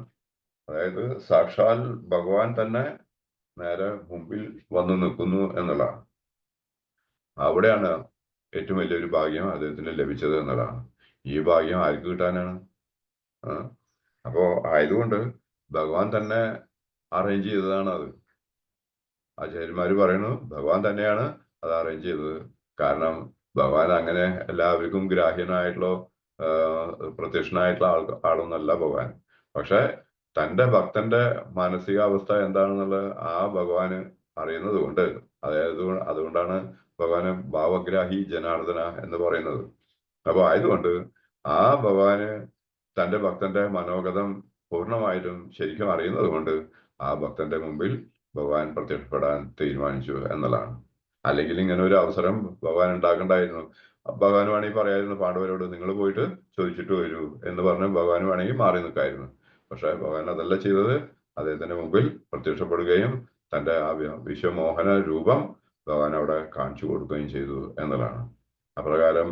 അതായത് സാക്ഷാൽ ഭഗവാൻ തന്നെ നേരെ മുമ്പിൽ വന്നു നിൽക്കുന്നു എന്നുള്ളതാണ്. അവിടെയാണ് ഏറ്റവും വലിയൊരു ഭാഗ്യം അദ്ദേഹത്തിന് ലഭിച്ചത് എന്നുള്ളതാണ്. ഈ ഭാഗ്യം ആർക്ക് കിട്ടാനാണ്? അപ്പോ ആയതുകൊണ്ട് ഭഗവാൻ തന്നെ അറേഞ്ച് ചെയ്തതാണ് അത്. ആചാര്യന്മാര് പറയുന്നു ഭഗവാൻ തന്നെയാണ് അത് അറേഞ്ച് ചെയ്തത്. കാരണം ഭഗവാൻ അങ്ങനെ എല്ലാവർക്കും ഗ്രാഹ്യനായിട്ടുള്ള പ്രത്യക്ഷനായിട്ടുള്ള ആളൊന്നല്ല ഭഗവാൻ. പക്ഷെ തന്റെ ഭക്തന്റെ മാനസികാവസ്ഥ എന്താണെന്നുള്ളത് ആ ഭഗവാന് അറിയുന്നത് കൊണ്ട്, അതായത് അതുകൊണ്ടാണ് ഭഗവാന് ഭാവഗ്രാഹി ജനാർദ്ദന എന്ന് പറയുന്നത്. അപ്പൊ ആയതുകൊണ്ട് ആ ഭഗവാന് തന്റെ ഭക്തന്റെ മനോഗതം പൂർണ്ണമായിട്ടും ശരിക്കും അറിയുന്നത് കൊണ്ട് ആ ഭക്തന്റെ മുമ്പിൽ ഭഗവാൻ പ്രത്യക്ഷപ്പെടാൻ തീരുമാനിച്ചു എന്നുള്ളതാണ്. അല്ലെങ്കിൽ ഇങ്ങനെ ഒരു അവസരം ഭഗവാൻ ഉണ്ടാക്കണ്ടായിരുന്നു. ഭഗവാൻ വേണമെങ്കിൽ പറയായിരുന്നു പാണ്ഡവരോട്, നിങ്ങൾ പോയിട്ട് ചോദിച്ചിട്ട് വരൂ എന്ന് പറഞ്ഞ് ഭഗവാൻ വേണമെങ്കിൽ മാറി നിൽക്കായിരുന്നു. പക്ഷെ ഭഗവാൻ അതല്ല ചെയ്തത്. അദ്ദേഹത്തിന്റെ മുമ്പിൽ പ്രത്യക്ഷപ്പെടുകയും തന്റെ ആ വിശ്വമോഹന രൂപം ഭഗവാൻ അവിടെ കാണിച്ചു കൊടുക്കുകയും ചെയ്തു എന്നുള്ളതാണ്. അപ്രകാരം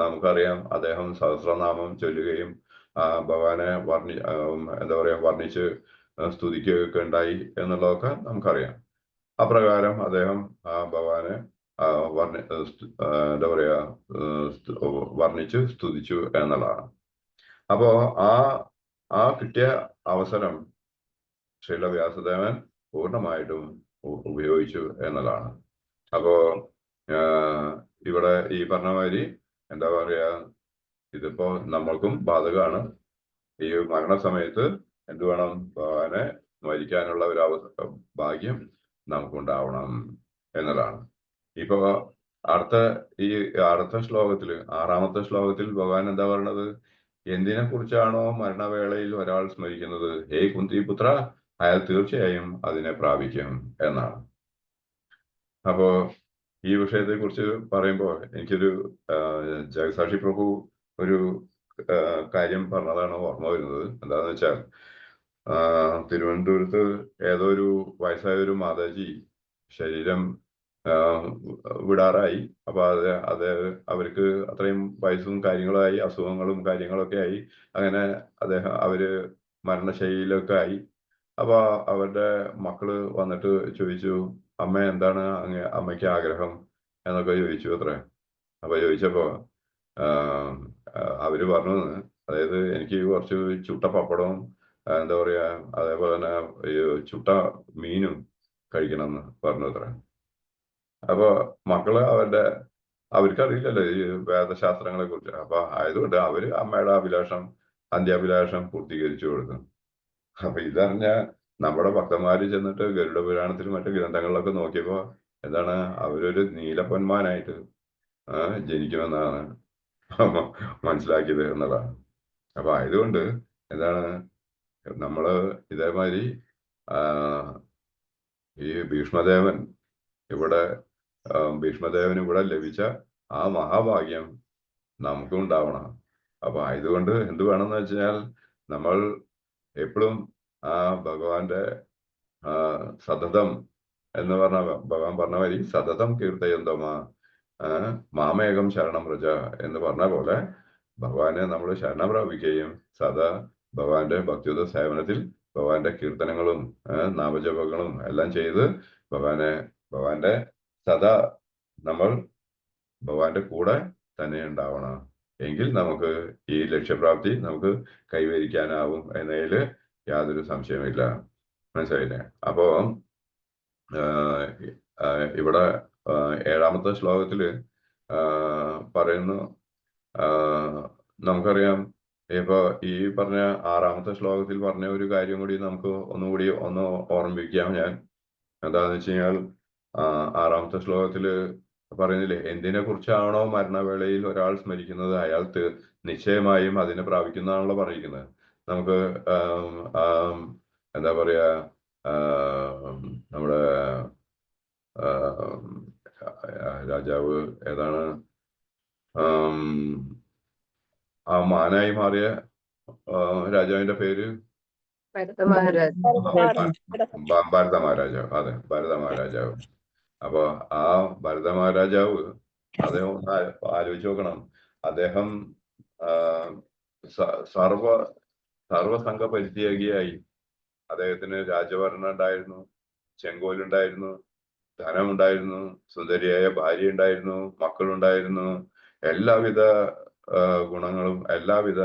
നമുക്കറിയാം, അദ്ദേഹം സഹസ്രനാമം ചൊല്ലുകയും ഭഗവാനെ വർണ്ണിച്ച് സ്തുതിക്കുകയൊക്കെ ഉണ്ടായി എന്നുള്ളതൊക്കെ നമുക്കറിയാം. അപ്രകാരം അദ്ദേഹം ഭഗവാനെ വർണ്ണിച്ച് സ്തുതിച്ചു എന്നുള്ളതാണ്. അപ്പോ ആ കിട്ടിയ അവസരം ശ്രീല വ്യാസദേവൻ പൂർണ്ണമായിട്ടും ഉപയോഗിച്ചു എന്നുള്ളതാണ്. അപ്പോ ഇവിടെ ഈ പറഞ്ഞ മാതിരി എന്താ പറയാ, ഇതിപ്പോ നമ്മൾക്കും ബാധകമാണ്. ഈ മരണസമയത്ത് എന്ത് വേണം, ഭഗവാനെ മരിക്കാനുള്ള ഒരു ഭാഗ്യം നമുക്കുണ്ടാവണം എന്നതാണ്. ഇപ്പൊ അടുത്ത ശ്ലോകത്തില്, 6-ാമത്തെ ശ്ലോകത്തിൽ ഭഗവാൻ എന്താ പറയണത്, എന്തിനെ കുറിച്ചാണോ മരണവേളയിൽ ഒരാൾ സ്മരിക്കുന്നത്, ഹേ കുന്തിപുത്ര, അയാൾ തീർച്ചയായും അതിനെ പ്രാപിക്കും എന്നാണ്. അപ്പോ ഈ വിഷയത്തെ കുറിച്ച് പറയുമ്പോൾ എനിക്കൊരു ജഗസാക്ഷി പ്രഭു ഒരു കാര്യം പറഞ്ഞതാണ് ഓർമ്മ വരുന്നത്. എന്താന്ന് വെച്ചാൽ, തിരുവനന്തപുരത്ത് ഏതോ ഒരു വയസ്സായ ഒരു മാതാജി ശരീരം വിടാറായി. അപ്പൊ അത് അവർക്ക് അത്രയും വയസ്സും കാര്യങ്ങളായി, അസുഖങ്ങളും കാര്യങ്ങളൊക്കെ ആയി. അങ്ങനെ അവര് മരണശൈലിയിലൊക്കെ ആയി. അപ്പൊ അവരുടെ മക്കള് വന്നിട്ട് ചോദിച്ചു, അമ്മ എന്താണ് അമ്മയ്ക്ക് ആഗ്രഹം എന്നൊക്കെ ചോദിച്ചു അത്രേ. അപ്പൊ ചോദിച്ചപ്പോ അവര് പറഞ്ഞു, അതായത് എനിക്ക് കുറച്ച് ചുട്ട പപ്പടവും എന്താ പറയാ, അതേപോലെ തന്നെ ഈ ചുട്ട മീനും കഴിക്കണമെന്ന് പറഞ്ഞു അത്ര. അപ്പൊ മക്കള് അവർക്കറിയില്ലല്ലോ ഈ വേദശാസ്ത്രങ്ങളെ കുറിച്ച്. അപ്പൊ ആയതുകൊണ്ട് അവര് അമ്മയുടെ അന്ത്യാഭിലാഷം പൂർത്തീകരിച്ചു കൊടുക്കും. അപ്പൊ ഇതറിഞ്ഞ നമ്മുടെ ഭക്തന്മാര് ചെന്നിട്ട് ഗരുഡ പുരാണത്തിലും മറ്റു ഗ്രന്ഥങ്ങളിലൊക്കെ നോക്കിയപ്പോ എന്താണ്, അവരൊരു നീലപ്പൊന്മാനായിട്ട് ജനിക്കുമെന്നാണ് മനസ്സിലാക്കിയത് എന്നുള്ളതാണ്. അപ്പൊ ആയതുകൊണ്ട് എന്താണ്, നമ്മള് ഇതേമാതിരി ഈ ഭീഷ്മദേവന് ഇവിടെ ലഭിച്ച ആ മഹാഭാഗ്യം നമുക്കും ഉണ്ടാവണം. അപ്പൊ ആയതുകൊണ്ട് എന്ത് വേണമെന്ന് വെച്ചാൽ നമ്മൾ എപ്പോഴും ആ ഭഗവാന്റെ സതതം എന്ന് പറഞ്ഞ ഭഗവാൻ പറഞ്ഞ മാതിരി സതതം കീർത്തയന്തമാ മാമേകം ശരണം വ്രജ എന്ന് പറഞ്ഞ പോലെ ഭഗവാനെ നമ്മൾ ശരണം പ്രാപിക്കുകയും സദാ ഭഗവാന്റെ ഭക്തിയുത സേവനത്തിൽ ഭഗവാന്റെ കീർത്തനങ്ങളും നാമജപങ്ങളും എല്ലാം ചെയ്ത് ഭഗവാന്റെ സദാ നമ്മൾ ഭഗവാന്റെ കൂടെ തന്നെ ഉണ്ടാവണം. എങ്കിൽ നമുക്ക് ഈ ലക്ഷ്യപ്രാപ്തി നമുക്ക് കൈവരിക്കാനാവും എന്നതിൽ യാതൊരു സംശയമില്ല. മനസ്സിലായില്ലേ? അപ്പോ ഇവിടെ 7ാമത്തെ ശ്ലോകത്തില് പറയുന്നു, നമുക്കറിയാം ഇപ്പൊ ഈ പറഞ്ഞ 6ാമത്തെ ശ്ലോകത്തിൽ പറഞ്ഞ ഒരു കാര്യം കൂടി നമുക്ക് ഒന്ന് ഓർമ്മിപ്പിക്കാം ഞാൻ. എന്താന്ന് വെച്ച് കഴിഞ്ഞാൽ 6ാമത്തെ ശ്ലോകത്തില് പറയുന്നില്ലേ, എന്തിനെ കുറിച്ചാണോ മരണവേളയിൽ ഒരാൾ സ്മരിക്കുന്നത് അയാൾ നിശ്ചയമായും അതിനെ പ്രാപിക്കുന്നതാണല്ലോ പറഞ്ഞിരിക്കുന്നത്. നമുക്ക് എന്താ പറയാ, നമ്മുടെ രാജാവ് ഏതാണ്, ആ മാനായി മാറിയ രാജാവിന്റെ പേര് ഭരത മഹാരാജാവ്. അതെ, ഭരത മഹാരാജാവ്. അപ്പൊ ആ ഭരത മഹാരാജാവ് അദ്ദേഹം ഒന്ന് ആലോചിച്ച് നോക്കണം. അദ്ദേഹം സർവസംഘ പരിത്യാഗിയായി. അദ്ദേഹത്തിന് രാജഭരണം ഉണ്ടായിരുന്നു, ചെങ്കോലുണ്ടായിരുന്നു, ധനമുണ്ടായിരുന്നു, സുന്ദരിയായ ഭാര്യ ഉണ്ടായിരുന്നു, മക്കളുണ്ടായിരുന്നു. എല്ലാവിധ ഗുണങ്ങളും എല്ലാവിധ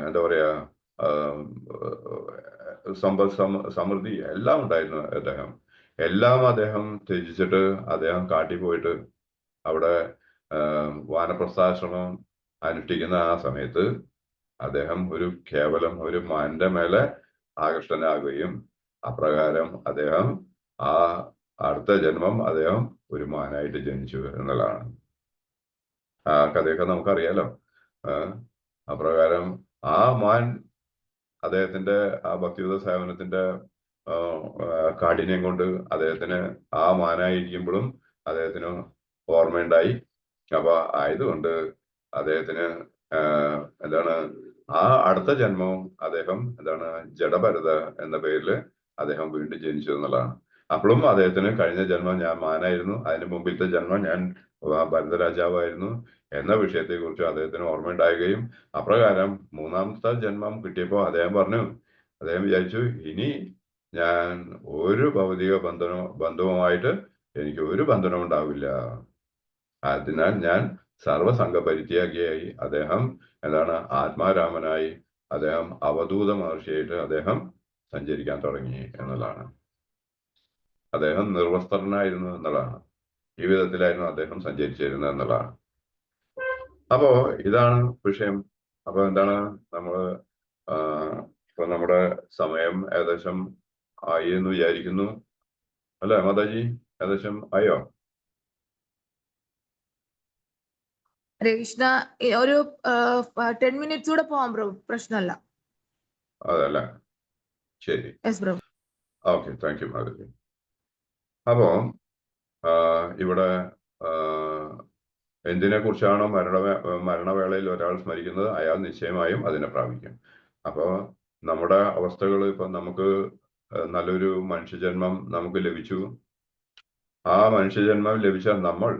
എന്താ പറയാ സമൃദ്ധി എല്ലാം ഉണ്ടായിരുന്നു അദ്ദേഹം. എല്ലാം അദ്ദേഹം ത്യജിച്ചിട്ട് അദ്ദേഹം കാട്ടിൽ പോയിട്ട് അവിടെ വാനപ്രസ്ഥാശ്രമം അനുഷ്ഠിക്കുന്ന ആ സമയത്ത് അദ്ദേഹം കേവലം ഒരു മാന്റെ മേലെ ആകൃഷ്ടനാകുകയും അപ്രകാരം അദ്ദേഹം ആ അടുത്ത ജന്മം അദ്ദേഹം ഒരു മാനായിട്ട് ജനിച്ചു എന്നുള്ളതാണ്. ആ കഥയൊക്കെ നമുക്കറിയാലോ. അപ്രകാരം ആ മാൻ അദ്ദേഹത്തിന്റെ ആ ഭക്തിയുത സേവനത്തിന്റെ കാഠിന്യം കൊണ്ട് അദ്ദേഹത്തിന് ആ മാനായിരിക്കുമ്പോഴും അദ്ദേഹത്തിന് ഓർമ്മയുണ്ടായി. അപ്പൊ ആയതുകൊണ്ട് അദ്ദേഹത്തിന് എന്താണ്, ആ അടുത്ത ജന്മവും അദ്ദേഹം എന്താണ് ജഡഭരത എന്ന പേരിൽ അദ്ദേഹം വീണ്ടും ജനിച്ചു എന്നുള്ളതാണ്. അപ്പോഴും അദ്ദേഹത്തിന് കഴിഞ്ഞ ജന്മം ഞാൻ മാനായിരുന്നു, അതിന് മുമ്പിലത്തെ ജന്മം ഞാൻ ഭരതരാജാവായിരുന്നു എന്ന വിഷയത്തെ കുറിച്ച് അദ്ദേഹത്തിന് ഓർമ്മയുണ്ടാകുകയും അപ്രകാരം 3ാമത്തെ ജന്മം കിട്ടിയപ്പോൾ അദ്ദേഹം വിചാരിച്ചു, ഇനി ഞാൻ ഒരു ഭൗതിക ബന്ധവുമായിട്ട് എനിക്ക് ഒരു ബന്ധനം ഉണ്ടാവില്ല. അതിനാൽ ഞാൻ സർവസംഘ പരിത്യാഗിയായി അദ്ദേഹം എന്താണ് ആത്മാരാമനായി അദ്ദേഹം അവധൂത മഹർഷിയായിട്ട് അദ്ദേഹം സഞ്ചരിക്കാൻ തുടങ്ങി എന്നുള്ളതാണ്. അദ്ദേഹം നിർവസ്ത്രനായിരുന്നു എന്നുള്ളതാണ്. ഈ വിധത്തിലായിരുന്നു അദ്ദേഹം സഞ്ചരിച്ചിരുന്നത് എന്നുള്ളതാണ്. അപ്പോ ഇതാണ് വിഷയം. അപ്പൊ എന്താണ് ഇപ്പൊ നമ്മുടെ സമയം ഏകദേശം ആയി എന്ന് വിചാരിക്കുന്നു, അല്ലെ മാതാജി? ഏകദേശം ആയോ? കൃഷ്ണ, ഒരു 10 minutes കൂടെ പോവാം ബ്രോ, പ്രശ്നമല്ല. അതല്ലേ, ശരി. Okay, thank you Mataji. അപ്പോ ഇവിടെ എന്തിനെ കുറിച്ചാണോ മരണവേളയിൽ ഒരാൾ സ്മരിക്കുന്നത് അയാൾ നിശ്ചയമായും അതിനെ പ്രാപിക്കും. അപ്പോൾ നമ്മുടെ അവസ്ഥകൾ ഇപ്പൊ നമുക്ക് നല്ലൊരു മനുഷ്യജന്മം നമുക്ക് ലഭിച്ചു. ആ മനുഷ്യജന്മം ലഭിച്ച നമ്മൾ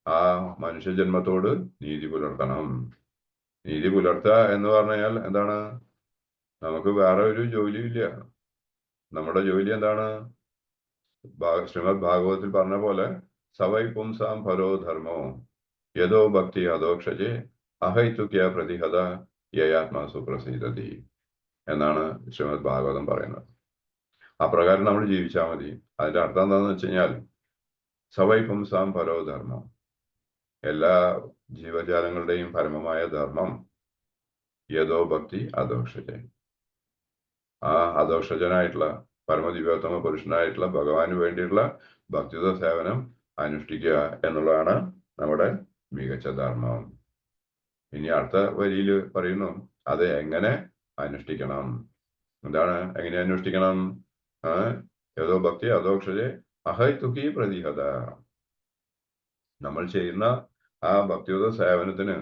ആ മനുഷ്യജന്മത്തോട് നീതി പുലർത്തണം. നീതി പുലർത്തുക എന്ന് പറഞ്ഞാൽ എന്താണ്? നമുക്ക് വേറെ ഒരു ജോലിയില്ല. നമ്മുടെ ജോലി എന്താണ്? ശ്രീമദ് ഭാഗവതത്തിൽ പറഞ്ഞ പോലെ സവൈ പുംസാം പരോ ധർമ്മോ യഥോ ഭക്തി അധോക്ഷജേ അഹൈതുക്യ പ്രതിഹത യയാത്മാസു പ്രസീദതി എന്നാണ് ശ്രീമദ് ഭാഗവതം പറയുന്നത്. അപ്രകാരം നമ്മൾ ജീവിച്ചാൽ മതി. അതിന്റെ അർത്ഥം എന്താണെന്ന് വെച്ച് കഴിഞ്ഞാൽ സവൈ പുംസാം പരോ ധർമ്മം, എല്ലാ ജീവജാലങ്ങളുടെയും പരമമായ ധർമ്മം യഥോ ഭക്തി അധോക്ഷജേ, ആ അധോക്ഷജനായിട്ടുള്ള പരമദിവ്യോത്തമ പുരുഷനായിട്ടുള്ള ഭഗവാന് വേണ്ടിയിട്ടുള്ള ഭക്തിയുത സേവനം അനുഷ്ഠിക്കുക എന്നുള്ളതാണ് നമ്മുടെ മികച്ച ധർമ്മം. ഇനി അടുത്ത വരിയിൽ പറയുന്നു അത് എങ്ങനെ അനുഷ്ഠിക്കണം. എന്താണ് എങ്ങനെ അനുഷ്ഠിക്കണം? യഥോ ഭക്തി അധോക്ഷജേ അഹൈതുകി പ്രതിഹത. നമ്മൾ ചെയ്യുന്ന ആ ഭക്തിയുത സേവനത്തിന്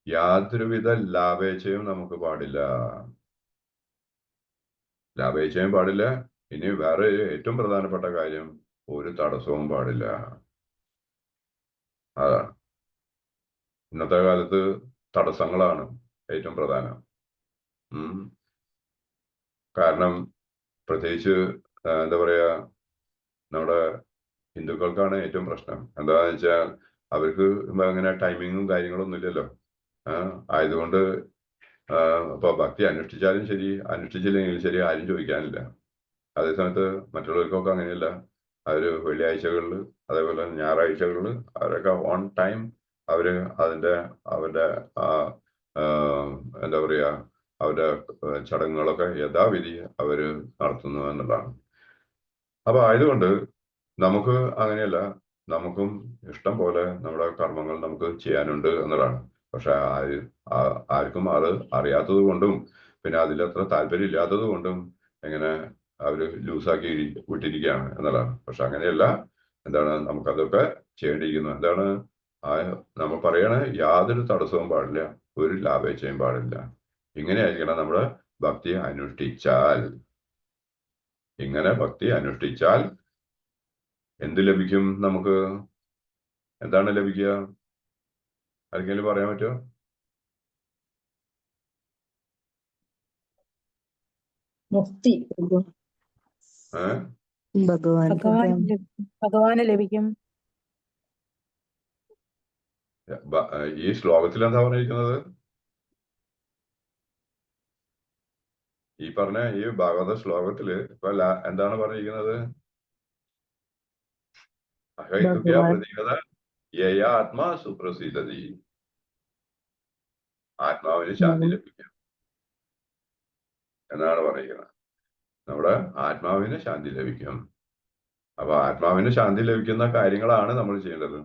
യാതൊരുവിധ ലാഭേച്ഛയും നമുക്ക് പാടില്ല. ലാഭേച്ഛയും പാടില്ല. ഇനി വേറെ ഏറ്റവും പ്രധാനപ്പെട്ട കാര്യം, ഒരു തടസ്സവും പാടില്ല. അതാണ് ഇന്നത്തെ കാലത്ത് തടസ്സങ്ങളാണ് ഏറ്റവും പ്രധാനം. കാരണം പ്രത്യേകിച്ച് എന്താ പറയാ, നമ്മുടെ ഹിന്ദുക്കൾക്കാണ് ഏറ്റവും പ്രശ്നം. എന്താണെന്ന് വെച്ചാൽ അവർക്ക് അങ്ങനെ ടൈമിങ്ങും കാര്യങ്ങളൊന്നും ഇല്ലല്ലോ. ആയതുകൊണ്ട് ഇപ്പൊ ഭക്തി അനുഷ്ഠിച്ചാലും ശരി അനുഷ്ഠിച്ചില്ലെങ്കിലും ശരി ആരും ചോദിക്കാനില്ല. അതേസമയത്ത് മറ്റുള്ളവർക്കൊക്കെ അങ്ങനെയല്ല. അവര് വെള്ളിയാഴ്ചകളിൽ അതേപോലെ ഞായറാഴ്ചകളിൽ അവരൊക്കെ ഓൺ ടൈം അവര് അവരുടെ എന്താ പറയാ അവരുടെ ചടങ്ങുകളൊക്കെ യഥാവിധി അവര് നടത്തുന്നു എന്നുള്ളതാണ്. അപ്പൊ ആയതുകൊണ്ട് നമുക്ക് അങ്ങനെയല്ല, നമുക്കും ഇഷ്ടം പോലെ നമ്മുടെ കർമ്മങ്ങൾ നമുക്ക് ചെയ്യാനുണ്ട് എന്നുള്ളതാണ്. പക്ഷെ ആർക്കും അത് അറിയാത്തത് കൊണ്ടും പിന്നെ അതിലത്ര താല്പര്യം ഇല്ലാത്തത് കൊണ്ടും എങ്ങനെ അവര് ലൂസാക്കി വിട്ടിരിക്കുകയാണ് എന്നുള്ളതാണ്. പക്ഷെ അങ്ങനെയല്ല, എന്താണ് നമുക്കതൊക്കെ ചെയ്യേണ്ടിയിരിക്കുന്നു. എന്താണ് നമ്മൾ പറയണേ, യാതൊരു തടസ്സവും പാടില്ല, ഒരു ലാഭേച്ഛയും പാടില്ല. ഇങ്ങനെയായിരിക്കണം നമ്മുടെ ഭക്തി അനുഷ്ഠിച്ചാൽ. ഇങ്ങനെ ഭക്തി അനുഷ്ഠിച്ചാൽ എന്ത് ലഭിക്കും നമുക്ക്? എന്താണ് ലഭിക്കുക? ആർക്കെങ്കിലും പറയാൻ പറ്റുമോ? മുക്തി. ഭഗവാന് ലഭിക്കും. ഈ ശ്ലോകത്തിൽ എന്താ പറഞ്ഞിരിക്കുന്നത്? ഈ പറഞ്ഞ ഈ ഭാഗവത ശ്ലോകത്തില് ഇപ്പൊ എന്താണ് പറഞ്ഞിരിക്കുന്നത്? പ്രതികത യയ ആത്മാ സുപ്രസീദതി, ആത്മാവിന് ശാന്തി ലഭിക്കും എന്നാണ് പറയുന്നത്. നമ്മുടെ ആത്മാവിന് ശാന്തി ലഭിക്കും. അപ്പൊ ആത്മാവിന് ശാന്തി ലഭിക്കുന്ന കാര്യങ്ങളാണ് നമ്മൾ ചെയ്യേണ്ടത്.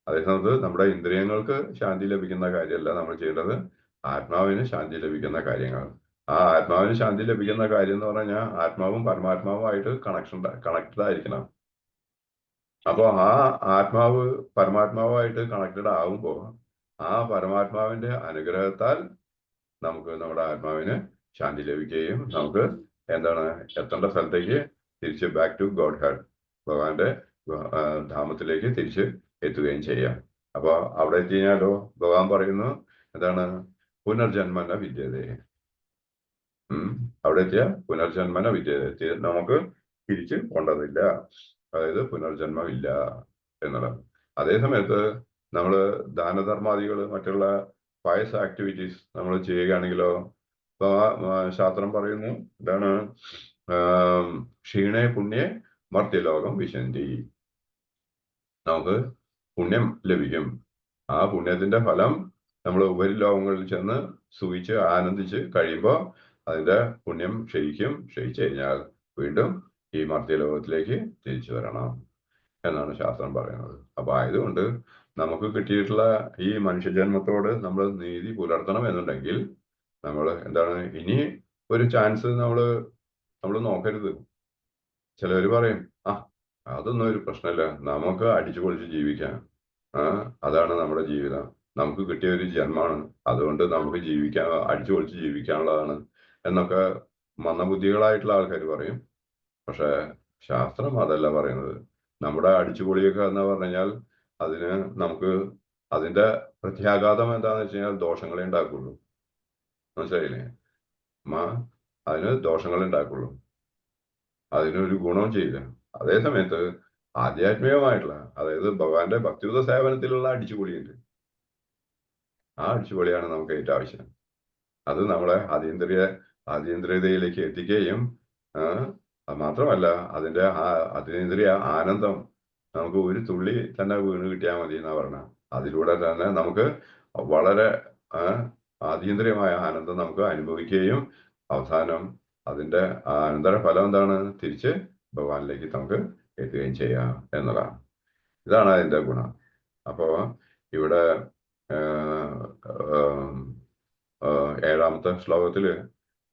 അതേസമയത്ത് നമ്മുടെ ഇന്ദ്രിയങ്ങൾക്ക് ശാന്തി ലഭിക്കുന്ന കാര്യമല്ല നമ്മൾ ചെയ്യേണ്ടത്, ആത്മാവിന് ശാന്തി ലഭിക്കുന്ന കാര്യങ്ങൾ. ആ ആത്മാവിന് ശാന്തി ലഭിക്കുന്ന കാര്യം എന്ന് പറഞ്ഞാൽ ആത്മാവും പരമാത്മാവുമായിട്ട് കണക്റ്റഡ് ആയിരിക്കണം. അപ്പോൾ ആ ആത്മാവ് പരമാത്മാവുമായിട്ട് കണക്റ്റഡ് ആവുമ്പോൾ ആ പരമാത്മാവിന്റെ അനുഗ്രഹത്താൽ നമുക്ക് നമ്മുടെ ആത്മാവിന് ശാന്തി ലഭിക്കുകയും നമുക്ക് എന്താണ് എത്തേണ്ട സ്ഥലത്തേക്ക് തിരിച്ച് ബാക്ക് ടു ഗോഡ് ഹെഡ്, ഭഗവാന്റെ ധാമത്തിലേക്ക് തിരിച്ച് എത്തുകയും ചെയ്യാം. അപ്പൊ അവിടെ എത്തിക്കഴിഞ്ഞാലോ ഭഗവാൻ പറയുന്നു എന്താണ്? പുനർജന്മന വിദ്യതേ. അവിടെ എത്തിയ പുനർജന്മന വിദ്യതേ, നമുക്ക് തിരിച്ച് കൊണ്ടതില്ല, അതായത് പുനർജന്മം ഇല്ല എന്നുള്ളത്. അതേ സമയത്ത് നമ്മൾ ദാനധർമാദികൾ മറ്റുള്ള പയസ് ആക്ടിവിറ്റീസ് നമ്മൾ ചെയ്യുകയാണെങ്കിലോ ഇപ്പൊ ശാസ്ത്രം പറയുന്നു എന്താണ്? ക്ഷീണേ പുണ്യേ മർത്യലോകം വിശന്തി. നമുക്ക് പുണ്യം ലഭിക്കും. ആ പുണ്യത്തിന്റെ ഫലം നമ്മൾ ഉപരിലോകങ്ങളിൽ ചെന്ന് സുഖിച്ച് ആനന്ദിച്ച് കഴിയുമ്പോൾ അതിന്റെ പുണ്യം ക്ഷയിക്കും. ക്ഷയിച്ചു കഴിഞ്ഞാൽ വീണ്ടും ഈ മർത്യലോകത്തിലേക്ക് തിരിച്ചു വരണം എന്നാണ് ശാസ്ത്രം പറയുന്നത്. അപ്പൊ ആയതുകൊണ്ട് നമുക്ക് കിട്ടിയിട്ടുള്ള ഈ മനുഷ്യജന്മത്തോട് നമ്മൾ നീതി പുലർത്തണം എന്നുണ്ടെങ്കിൽ നമ്മൾ എന്താണ് ഇനി ഒരു ചാൻസ് നമ്മൾ നോക്കരുത്. ചിലവർ പറയും അതൊന്നും ഒരു പ്രശ്നമില്ല, നമുക്ക് അടിച്ചു പൊളിച്ച് ജീവിക്കാം, അതാണ് നമ്മുടെ ജീവിതം, നമുക്ക് കിട്ടിയ ഒരു ജന്മമാണ്, അതുകൊണ്ട് നമുക്ക് അടിച്ചു പൊളിച്ച് ജീവിക്കാനുള്ളതാണ് എന്നൊക്കെ മന്ദബുദ്ധികളായിട്ടുള്ള ആൾക്കാർ പറയും. പക്ഷെ ശാസ്ത്രം അതല്ല പറയുന്നത്. നമ്മുടെ അടിച്ചുപൊളിയൊക്കെ എന്ന് പറഞ്ഞു കഴിഞ്ഞാൽ അതിന് നമുക്ക് അതിന്റെ പ്രത്യാഘാതം എന്താന്ന് വെച്ച് കഴിഞ്ഞാൽ ദോഷങ്ങളെ ഉണ്ടാക്കുള്ളൂ. മനസ്സിലായില്ലേ? അതിന് ദോഷങ്ങളെ ഉണ്ടാക്കുള്ളൂ, അതിനൊരു ഗുണവും ചെയ്യില്ല. അതേ സമയത്ത് ആധ്യാത്മികമായിട്ടുള്ള, അതായത് ഭഗവാന്റെ ഭക്തിയുത സേവനത്തിലുള്ള അടിച്ചുപൊളിയുണ്ട്. ആ അടിച്ചുപൊളിയാണ് നമുക്ക് ഏറ്റവും ആവശ്യം. അത് നമ്മളെ അതീന്ദ്രിയതയിലേക്ക് എത്തിക്കുകയും അത് മാത്രമല്ല അതിന്റെ അതീന്ദ്രിയ ആനന്ദം നമുക്ക് ഒരു തുള്ളി തന്നെ വീണ് കിട്ടിയാൽ മതി എന്നാ പറഞ്ഞ. അതിലൂടെ തന്നെ നമുക്ക് വളരെ അതീന്ദ്രിയമായ ആനന്ദം നമുക്ക് അനുഭവിക്കുകയും അവസാനം അതിന്റെ അനന്തര ഫലം എന്താണ്? തിരിച്ച് ഭഗവാനിലേക്ക് നമുക്ക് എത്തുകയും ചെയ്യാം എന്നതാണ്. ഇതാണ് അതിന്റെ ഗുണം. അപ്പോ ഇവിടെ 7ാമത്തെ ശ്ലോകത്തില്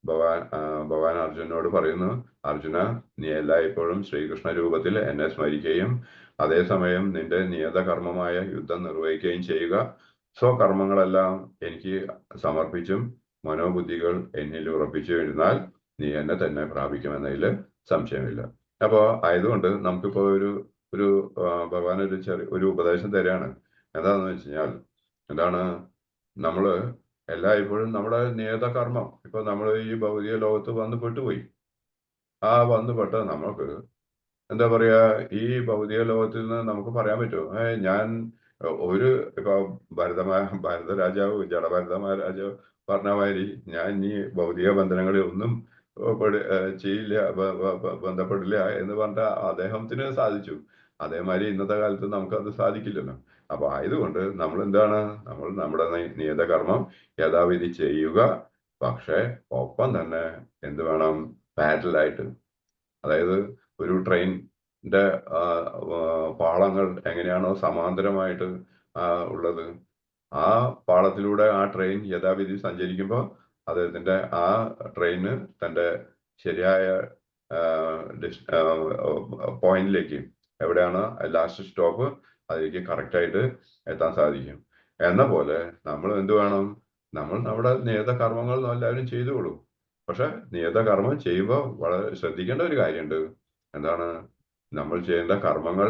ഭഗവാൻ അർജുനോട് പറയുന്നു, അർജുന, നീ എല്ലായ്പ്പോഴും ശ്രീകൃഷ്ണ രൂപത്തിൽ എന്നെ സ്മരിക്കുകയും അതേസമയം നിന്റെ നിയത കർമ്മമായ യുദ്ധം നിർവഹിക്കുകയും ചെയ്യുക. സ്വകർമ്മങ്ങളെല്ലാം എനിക്ക് സമർപ്പിച്ചും മനോബുദ്ധികൾ എന്നിൽ ഉറപ്പിച്ചു ഇരുന്നാൽ നീ എന്നെ തന്നെ പ്രാപിക്കുമെന്നതിൽ സംശയമില്ല. അപ്പോ ആയതുകൊണ്ട് നമുക്കിപ്പോ ഒരു ഭഗവാൻ ഒരു ഉപദേശം തരികയാണ്. എന്താണെന്ന് വെച്ച് കഴിഞ്ഞാൽ എന്താണ്? നമ്മള് എല്ലായ്പ്പോഴും നമ്മുടെ നിയത കർമ്മം, ഇപ്പൊ നമ്മൾ ഈ ഭൗതിക ലോകത്ത് വന്ന് പെട്ടുപോയി. വന്നുപെട്ട നമുക്ക് എന്താ പറയാ, ഈ ഭൗതിക ലോകത്തിൽ നിന്ന് നമുക്ക് പറയാൻ പറ്റുമോ? ഞാൻ ഇപ്പൊ ഭരത രാജാവ്, ജഡഭരത മഹാരാജാവ് പറഞ്ഞ മാതിരി ഞാൻ ഈ ഭൗതിക ബന്ധനങ്ങളിൽ ഒന്നും ചെയ്യില്ല, ബന്ധപ്പെടില്ല എന്ന് പറഞ്ഞ അദ്ദേഹത്തിന് സാധിച്ചു. അതേമാതിരി ഇന്നത്തെ കാലത്ത് നമുക്കത് സാധിക്കില്ലല്ലോ. അപ്പൊ ആയതുകൊണ്ട് നമ്മൾ എന്താണ്, നമ്മൾ നമ്മുടെ നിയത കർമ്മം യഥാവിധി ചെയ്യുക. പക്ഷെ ഒപ്പം തന്നെ എന്ത് വേണം? പാരലലായിട്ട്, അതായത് ഒരു ട്രെയിനിന്റെ പാളങ്ങൾ എങ്ങനെയാണോ സമാന്തരമായിട്ട് ഉള്ളത്, ആ പാളത്തിലൂടെ ആ ട്രെയിൻ യഥാവിധി സഞ്ചരിക്കുമ്പോൾ അദ്ദേഹത്തിന്റെ ആ ട്രെയിന് തന്റെ ശരിയായ പോയിന്റിലേക്ക്, എവിടെയാണ് ലാസ്റ്റ് സ്റ്റോപ്പ്, അതിലേക്ക് കറക്റ്റായിട്ട് എത്താൻ സാധിക്കും. എന്ന പോലെ നമ്മൾ എന്ത് വേണം? നമ്മൾ നമ്മുടെ നിയത കർമ്മങ്ങൾ എല്ലാവരും ചെയ്തോളൂ. പക്ഷെ നിയത കർമ്മം ചെയ്യുമ്പോൾ വളരെ ശ്രദ്ധിക്കേണ്ട ഒരു കാര്യമുണ്ട്. എന്താണ്? നമ്മൾ ചെയ്യേണ്ട കർമ്മങ്ങൾ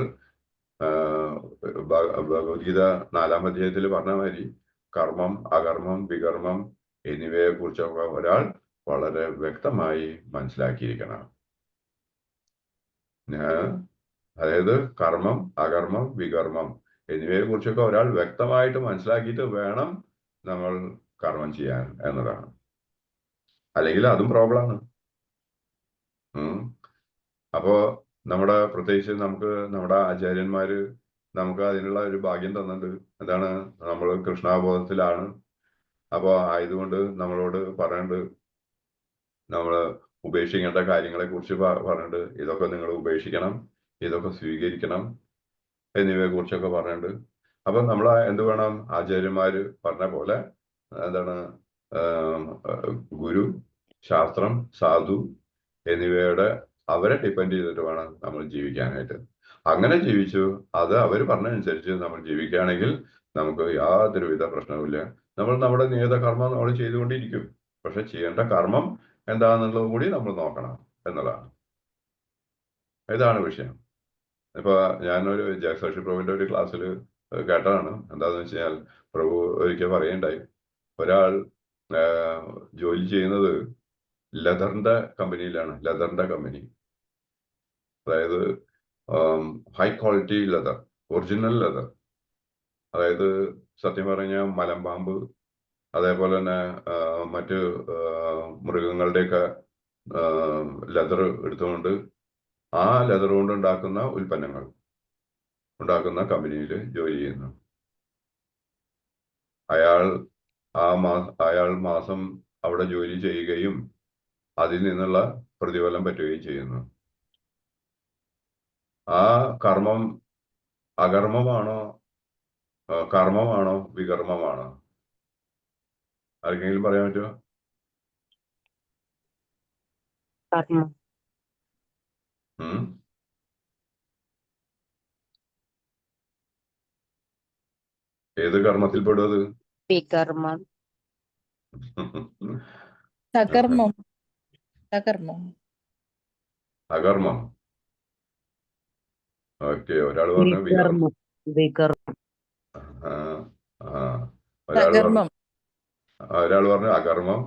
ഭഗവത്ഗീത 4ാം അധ്യായത്തിൽ പറഞ്ഞ മാതിരി കർമ്മം, അകർമ്മം, വികർമ്മം എന്നിവയെ കുറിച്ചൊക്കെ ഒരാൾ വളരെ വ്യക്തമായി മനസ്സിലാക്കിയിരിക്കണം. അതായത് കർമ്മം, അകർമ്മം, വികർമ്മം എന്നിവയെ കുറിച്ചൊക്കെ ഒരാൾ വ്യക്തമായിട്ട് മനസ്സിലാക്കിയിട്ട് വേണം നമ്മൾ കർമ്മം ചെയ്യാൻ എന്നതാണ്. അല്ലെങ്കിൽ അതും പ്രോബ്ലമാണ്. അപ്പോ പ്രത്യേകിച്ച് നമ്മുടെ ആചാര്യന്മാര് നമുക്ക് അതിനുള്ള ഒരു ഭാഗ്യം തന്നിട്ടുണ്ട്. എന്താണ്? നമ്മൾ കൃഷ്ണാബോധത്തിലാണ്. അപ്പോ ആയതുകൊണ്ട് നമ്മളോട് പറയേണ്ടത്, നമ്മൾ ഉപേക്ഷിക്കേണ്ട കാര്യങ്ങളെ കുറിച്ച് പറഞ്ഞിട്ട് ഇതൊക്കെ നിങ്ങൾ ഉപേക്ഷിക്കണം, ഇതൊക്കെ സ്വീകരിക്കണം എന്നിവയെ കുറിച്ചൊക്കെ പറഞ്ഞിട്ടുണ്ട്. അപ്പൊ നമ്മൾ എന്ത് വേണം? ആചാര്യന്മാര് പറഞ്ഞ പോലെ എന്താണ്? ഗുരു, ശാസ്ത്രം, സാധു എന്നിവയുടെ അവരെ ഡിപ്പെൻഡ് ചെയ്തിട്ട് വേണം നമ്മൾ ജീവിക്കാനായിട്ട്. അങ്ങനെ ജീവിച്ചു അത് അവർ പറഞ്ഞതനുസരിച്ച് നമ്മൾ ജീവിക്കുകയാണെങ്കിൽ നമുക്ക് യാതൊരുവിധ പ്രശ്നവുമില്ല. നമ്മൾ നമ്മുടെ നിയത കർമ്മം നമ്മൾ ചെയ്തുകൊണ്ടിരിക്കും. പക്ഷെ ചെയ്യേണ്ട കർമ്മം എന്താണെന്നുള്ളത് കൂടി നമ്മൾ നോക്കണം എന്നതാണ്. ഇതാണ് വിഷയം. ഇപ്പൊ ഞാനൊരു ജയസാക്ഷി പ്രഭുവിന്റെ ഒരു ക്ലാസ്സിൽ കേട്ടതാണ്. എന്താന്ന് വെച്ച് കഴിഞ്ഞാൽ പ്രഭു ഒരിക്കൽ പറയുണ്ടായി, ഒരാൾ ജോലി ചെയ്യുന്നത് ലെതറിന്റെ കമ്പനിയിലാണ്. ലെതറിന്റെ കമ്പനി, അതായത് high quality leather, original leather. അതായത് സത്യം പറഞ്ഞാൽ മലമ്പാമ്പ്, അതേപോലെ തന്നെ മറ്റ് മൃഗങ്ങളുടെയൊക്കെ ലെതർ എടുത്തുകൊണ്ട് ആ ലെതർ കൊണ്ട് ഉണ്ടാക്കുന്ന ഉൽപ്പന്നങ്ങൾ ഉണ്ടാക്കുന്ന കമ്പനിയിൽ ജോലി ചെയ്യുന്നു. അയാൾ മാസം അവിടെ ജോലി ചെയ്യുകയും അതിൽ നിന്നുള്ള പ്രതിഫലം പറ്റുകയും ചെയ്യുന്നു. ആ കർമ്മം അകർമ്മമാണോ, കർമ്മമാണോ, വികർമ്മമാണോ? ആർക്കെങ്കിലും പറയാൻ പറ്റുമോ? ഏത് കർമ്മത്തിൽപ്പെടും അത്? വികർമ്മം. സകർമ്മം. സകർമ്മം. അകർമ്മം. ഓക്കെ, ഒരാൾ പറഞ്ഞു വികർമ്മം. ഒരാൾ പറഞ്ഞു അകർമ്മം,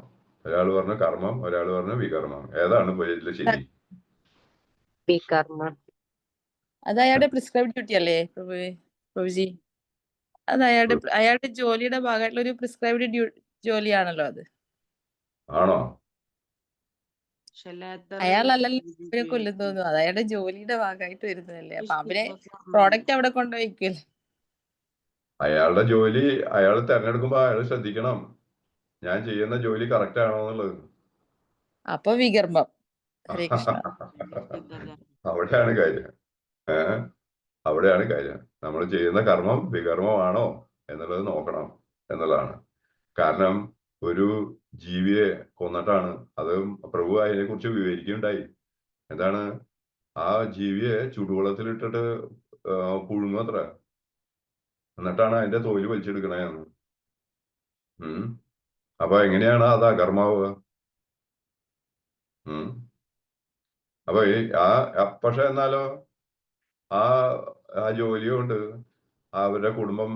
ഒരാൾ പറഞ്ഞു കർമ്മം, ഒരാൾ പറഞ്ഞു വികർമ്മം. ഏതാണ് ഇതിൽ ശരി? അത് അയാളുടെ പ്രിസ്ക്രൈബ് ഡ്യൂട്ടി അല്ലേ പ്രഭുജി? അത് അയാളുടെ ജോലിയുടെ ഭാഗമായിട്ടുള്ള ഒരു പ്രിസ്ക്രൈബ്ഡ് ജോലിയാണല്ലോ അത്. ആണോ? അയാളല്ലല്ലോ അവരെ കൊല്ലുന്നു, അത് അയാളുടെ ജോലിയുടെ ഭാഗമായിട്ട് വരുന്നതല്ലേ. അപ്പൊ അവരെ പ്രോഡക്റ്റ് അവിടെ കൊണ്ടുപോയിക്കല്ലേ. അയാളുടെ ജോലി അയാൾ തെരഞ്ഞെടുക്കുമ്പോ അയാൾ ശ്രദ്ധിക്കണം, ഞാൻ ചെയ്യുന്ന ജോലി കറക്റ്റ് ആണോ എന്നുള്ളത്. അപ്പൊ വികർമ്മം. ഹരേ കൃഷ്ണ. അവിടെയാണ് കാര്യം. അവിടെയാണ് കാര്യം. നമ്മൾ ചെയ്യുന്ന കർമ്മം വികർമ്മമാണോ എന്നുള്ളത് നോക്കണം എന്നുള്ളതാണ്. കാരണം ഒരു ജീവിയെ കൊന്നിട്ടാണ്, അത് പ്രഭു അതിനെ കുറിച്ച് വിവരിക്കുകയുണ്ടായി. എന്താണ്? ആ ജീവിയെ ചുടുവെള്ളത്തിലിട്ടിട്ട് പുഴുങ്ങത്ര, എന്നിട്ടാണ് അതിന്റെ തൊലി വലിച്ചെടുക്കണേന്ന്. അപ്പൊ എങ്ങനെയാണ് അത് അകർമാവുക? അപ്പൊ പക്ഷെ എന്നാലോ ആ ജോലി കൊണ്ട് അവരുടെ കുടുംബം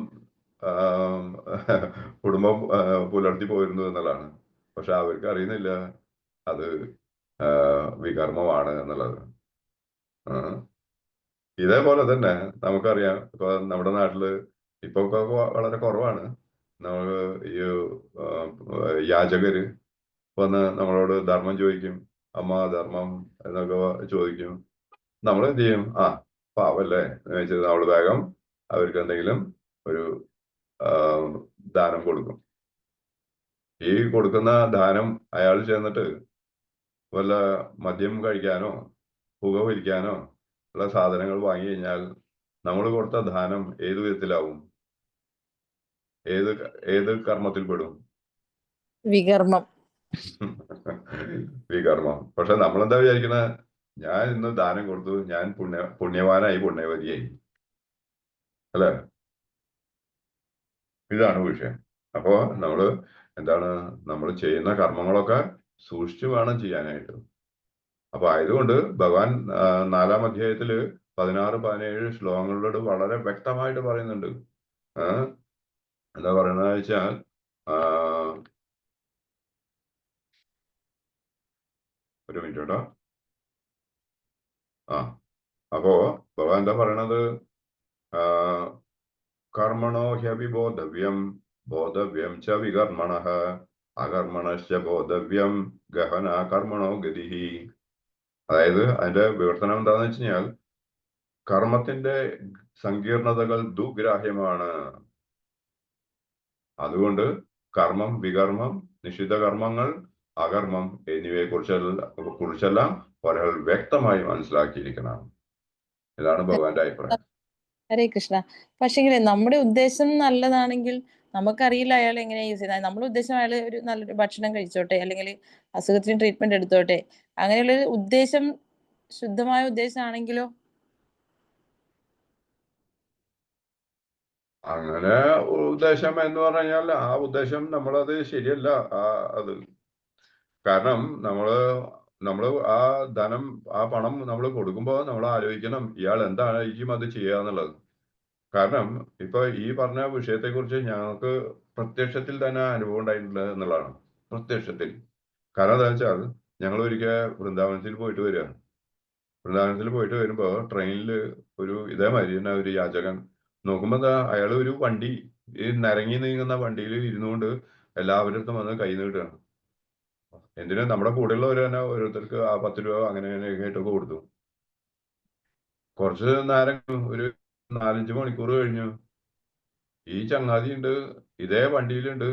പുലർത്തി പോയിരുന്നു എന്നുള്ളതാണ്. പക്ഷെ അവർക്ക് അറിയുന്നില്ല അത് വികർമ്മമാണ് എന്നുള്ളത്. ഇതേപോലെ തന്നെ നമുക്കറിയാം, ഇപ്പൊ നമ്മുടെ നാട്ടില് ഇപ്പൊ വളരെ കുറവാണ്, നമുക്ക് ഈ യാചകര് വന്ന് നമ്മളോട് ധർമ്മം ചോദിക്കും. അമ്മ ധർമ്മം എന്നൊക്കെ ചോദിക്കും. നമ്മൾ എന്ത് ചെയ്യും? പാവല്ലേ എന്ന് വെച്ചാൽ നമ്മൾ വേഗം അവർക്ക് എന്തെങ്കിലും ഒരു ദാനം കൊടുക്കും. ഈ കൊടുക്കുന്ന ദാനം അയാൾ ചെന്നിട്ട് വല്ല മദ്യം കഴിക്കാനോ പുക വലിക്കാനോ ഉള്ള സാധനങ്ങൾ വാങ്ങി കഴിഞ്ഞാൽ നമ്മൾ കൊടുത്ത ദാനം ഏത് വിധത്തിലാവും? ഏത് കർമ്മത്തിൽ പെടും? വികർമ്മം. വികർമ്മം. പക്ഷെ നമ്മളെന്താ വിചാരിക്കണേ? ഞാൻ ഇന്ന് ദാനം കൊടുത്തു, ഞാൻ പുണ്യവാനായി പുണ്യവതിയായി, അല്ലെ? ഇതാണ് വിഷയം. അപ്പോ നമ്മൾ ചെയ്യുന്ന കർമ്മങ്ങളൊക്കെ സൂക്ഷിച്ചു വേണം ചെയ്യാനായിട്ട്. അപ്പൊ ആയതുകൊണ്ട് ഭഗവാൻ 4-ാം അധ്യായത്തില് 16-17 ശ്ലോകങ്ങളിലോട് വളരെ വ്യക്തമായിട്ട് പറയുന്നുണ്ട്. എന്താ പറയുന്നത് വെച്ചാൽ, ഒരു മിനിറ്റ് കേട്ടോ. അപ്പോ ഭഗവാൻ എന്താ പറയണത്? കർമ്മണോ ഹ്യപി ബോധവ്യം ബോധവ്യം ച വികർമ്മണഃ അകർമ്മണശ്ച ബോധവ്യം ഗഹന കർമ്മണോ ഗതിഹി. അതായത് അതിന്റെ വിവർത്തനം എന്താന്ന് വെച്ച് കഴിഞ്ഞാൽ, കർമ്മത്തിന്റെ സങ്കീർണതകൾ ദുഗ്രാഹ്യമാണ്. അതുകൊണ്ട് കർമ്മം, വികർമ്മം, നിഷിദ്ധ കർമ്മങ്ങൾ, അകർമ്മം എന്നിവയെ കുറിച്ചെല്ലാം ഒരാൾ വ്യക്തമായി മനസ്സിലാക്കിയിരിക്കണം. ഇതാണ് ഭഗവാന്റെ അഭിപ്രായം. ഹരേ കൃഷ്ണ. പക്ഷെങ്കിൽ നമ്മുടെ ഉദ്ദേശം നല്ലതാണെങ്കിൽ നമുക്കറിയില്ല അയാൾ എങ്ങനെയാ യൂസ് ചെയ്യുന്നത്. നമ്മുടെ ഉദ്ദേശം അയാൾ ഒരു നല്ലൊരു ഭക്ഷണം കഴിച്ചോട്ടെ, അല്ലെങ്കിൽ അസുഖത്തിന് ട്രീറ്റ്മെന്റ് എടുത്തോട്ടെ, അങ്ങനെയുള്ള ഉദ്ദേശം ശുദ്ധമായ ഉദ്ദേശമാണെങ്കിലോ? അങ്ങനെ ഉദ്ദേശം എന്ന് പറഞ്ഞു കഴിഞ്ഞാൽ ആ ഉദ്ദേശം നമ്മളത് ശരിയല്ല. അത് കാരണം നമ്മള് ആ ധനം, ആ പണം നമ്മൾ കൊടുക്കുമ്പോൾ നമ്മൾ ആലോചിക്കണം ഇയാൾ എന്തായിരിക്കും അത് ചെയ്യാന്നുള്ളത്. കാരണം ഇപ്പൊ ഈ പറഞ്ഞ വിഷയത്തെക്കുറിച്ച് ഞങ്ങൾക്ക് പ്രത്യക്ഷത്തിൽ തന്നെ അനുഭവം ഉണ്ടായിട്ടുണ്ട് എന്നുള്ളതാണ്. പ്രത്യക്ഷത്തിൽ. കാരണം എന്താ വെച്ചാൽ, ഞങ്ങൾ ഒരിക്കൽ വൃന്ദാവനത്തിൽ പോയിട്ട് വരികയാണ്. വൃന്ദാവനത്തിൽ പോയിട്ട് വരുമ്പോ ട്രെയിനിൽ ഇതേമാതിരി തന്നെ ഒരു യാചകൻ നോക്കുമ്പോ അയാൾ ഒരു വണ്ടി, ഈ നരങ്ങി നീങ്ങുന്ന വണ്ടിയിൽ ഇരുന്നുകൊണ്ട് എല്ലാവരുടെ വന്ന് കൈ നീട്ടുകയാണ്. എന്തിനാ? നമ്മുടെ കൂടെയുള്ളവർ തന്നെ ഓരോരുത്തർക്ക് ആ 10 രൂപ അങ്ങനെ ആയിട്ടൊക്കെ കൊടുത്തു. കുറച്ച് നേരം, ഒരു 4-5 മണിക്കൂർ കഴിഞ്ഞു, ഈ ചങ്ങാതി ഉണ്ട്, ഇതേ വണ്ടിയിലുണ്ട്,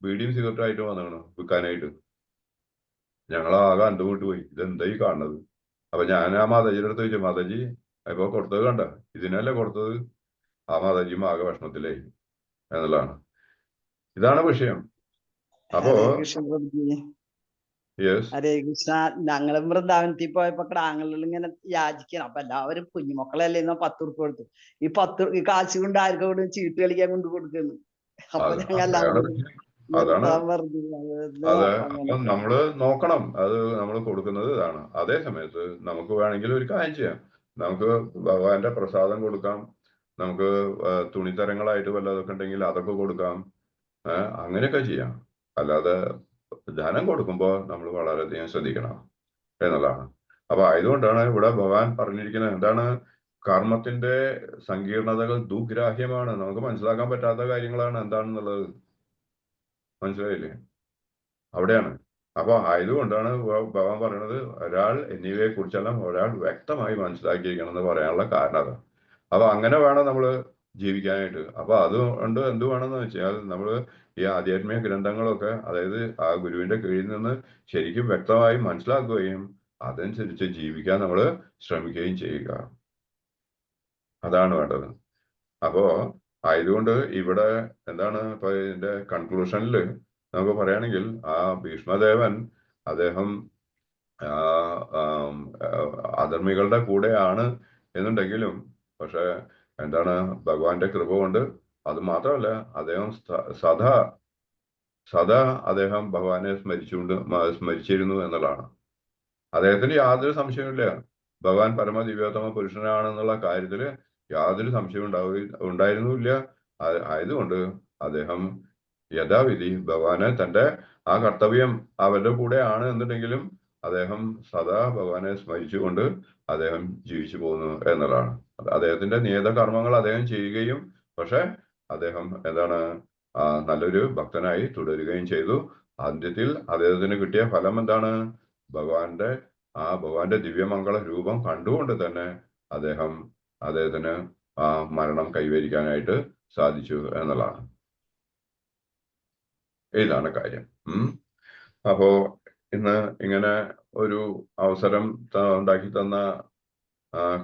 ബീഡിയും സിഗരറ്റും ആയിട്ട് വന്നാണ് വിൽക്കാനായിട്ട്. ഞങ്ങളാകെ അന്തം പോയി, ഇതെന്താ ഈ കാണുന്നത്? അപ്പൊ ഞാൻ ആ മാതാജിയുടെ അടുത്ത് ചോദിച്ചു, മാതാജി ഇപ്പൊ കൊടുത്തത് കണ്ട, ഇതിനല്ലേ കൊടുത്തത്? ആ മാതാജിയും ആകെ വിഷമത്തിലായി എന്നുള്ളതാണ്. ഇതാണ് വിഷയം. അപ്പോ ഹരേ കൃഷ്ണ. ഞങ്ങളും വൃന്ദാവനത്തിൽ പോയപ്പോ ക്രാങ്ങളിൽ ഇങ്ങനെ യാചിക്കണം. അപ്പൊ എല്ലാവരും കുഞ്ഞുമക്കളല്ലേ 10 ഉറുപ്പ് കൊടുത്തു. ഈ കാശ് കൊണ്ട് ആർക്കും ചീട്ട് കളിക്കാൻ കൊണ്ട് കൊടുക്കുന്നു. അപ്പൊ ഞങ്ങൾ എല്ലാവരും അതാണ് നിർത്താൻ പറഞ്ഞു. അത് അത്. അങ്ങനെ അപ്പം നമ്മള് നോക്കണം, അത് നമ്മൾ കൊടുക്കുന്നത് ഇതാണ്. അതേ സമയത്ത് നമുക്ക് വേണമെങ്കിൽ ഒരു കാര്യം ചെയ്യാം, നമുക്ക് ഭഗവാന്റെ പ്രസാദം കൊടുക്കാം, നമുക്ക് തുണിത്തരങ്ങളായിട്ട് വല്ലതൊക്കെ ഉണ്ടെങ്കിൽ അതൊക്കെ കൊടുക്കാം, അങ്ങനെയൊക്കെ ചെയ്യാം. അല്ലാതെ ധനം കൊടുക്കുമ്പോൾ നമ്മൾ വളരെയധികം ശ്രദ്ധിക്കണം എന്നുള്ളതാണ്. അപ്പൊ ആയതുകൊണ്ടാണ് ഇവിടെ ഭഗവാൻ പറഞ്ഞിരിക്കുന്നത് എന്താണ്, കർമ്മത്തിന്റെ സങ്കീർണതകൾ ദുഗ്രാഹ്യമാണ്, നമുക്ക് മനസ്സിലാക്കാൻ പറ്റാത്ത കാര്യങ്ങളാണ് എന്താണെന്നുള്ളത്. മനസ്സിലായില്ലേ? അവിടെയാണ്. അപ്പൊ ആയതുകൊണ്ടാണ് ഭഗവാൻ പറയുന്നത് ഒരാൾ എന്നിവയെ കുറിച്ചെല്ലാം ഒരാൾ വ്യക്തമായി മനസ്സിലാക്കിയിരിക്കണം എന്ന് പറയാനുള്ള കാരണം അതാണ്. അപ്പൊ അങ്ങനെ വേണം നമ്മൾ ജീവിക്കാനായിട്ട്. അപ്പൊ അതുകൊണ്ട് എന്ത് വേണമെന്ന് വെച്ചാൽ നമ്മൾ ഈ ആധ്യാത്മിക ഗ്രന്ഥങ്ങളൊക്കെ, അതായത് ആ ഗുരുവിന്റെ കീഴിൽ നിന്ന് ശരിക്കും വ്യക്തമായി മനസ്സിലാക്കുകയും അതനുസരിച്ച് ജീവിക്കാൻ നമ്മൾ ശ്രമിക്കുകയും ചെയ്യുക. അതാണ് വേണ്ടത്. അപ്പോ ആയതുകൊണ്ട് ഇവിടെ എന്താണ് ഇപ്പൊ ഇതിന്റെ കൺക്ലൂഷനിൽ നമുക്ക് പറയുകയാണെങ്കിൽ, ആ ഭീഷ്മദേവൻ അദ്ദേഹം അധർമ്മികളുടെ കൂടെയാണ് എന്നുണ്ടെങ്കിലും, പക്ഷെ എന്താണ് ഭഗവാന്റെ കൃപ കൊണ്ട്, അത് മാത്രമല്ല അദ്ദേഹം സദാ അദ്ദേഹം ഭഗവാനെ സ്മരിച്ചിരുന്നു എന്നുള്ളതാണ്. അദ്ദേഹത്തിന് യാതൊരു സംശയവുമില്ല, ഭഗവാൻ പരമദിവ്യോത്തമ പുരുഷനാണെന്നുള്ള കാര്യത്തില് യാതൊരു സംശയവും ഉണ്ടായിരുന്നില്ല. ആയതുകൊണ്ട് അദ്ദേഹം യഥാവിധി ഭഗവാനെ തന്റെ ആ കർത്തവ്യം അവരുടെ കൂടെ ആണ് എന്നുണ്ടെങ്കിലും അദ്ദേഹം സദാ ഭഗവാനെ സ്മരിച്ചുകൊണ്ട് അദ്ദേഹം ജീവിച്ചു പോകുന്നു എന്നുള്ളതാണ്. അദ്ദേഹത്തിന്റെ നിയത കർമ്മങ്ങൾ അദ്ദേഹം ചെയ്യുകയും, പക്ഷെ അദ്ദേഹം എന്താണ് നല്ലൊരു ഭക്തനായി തുടരുകയും ചെയ്തു. അന്ത്യത്തിൽ അദ്ദേഹത്തിന് കിട്ടിയ ഫലം എന്താണ്, ഭഗവാന്റെ ദിവ്യമംഗള രൂപം കണ്ടുകൊണ്ട് തന്നെ അദ്ദേഹത്തിന് മരണം കൈവരിക്കാനായിട്ട് സാധിച്ചു എന്നുള്ളതാണ്. ഇതാണ് കാര്യം. അപ്പോ ഇന്ന് ഇങ്ങനെ ഒരു അവസരം ഉണ്ടാക്കി തന്ന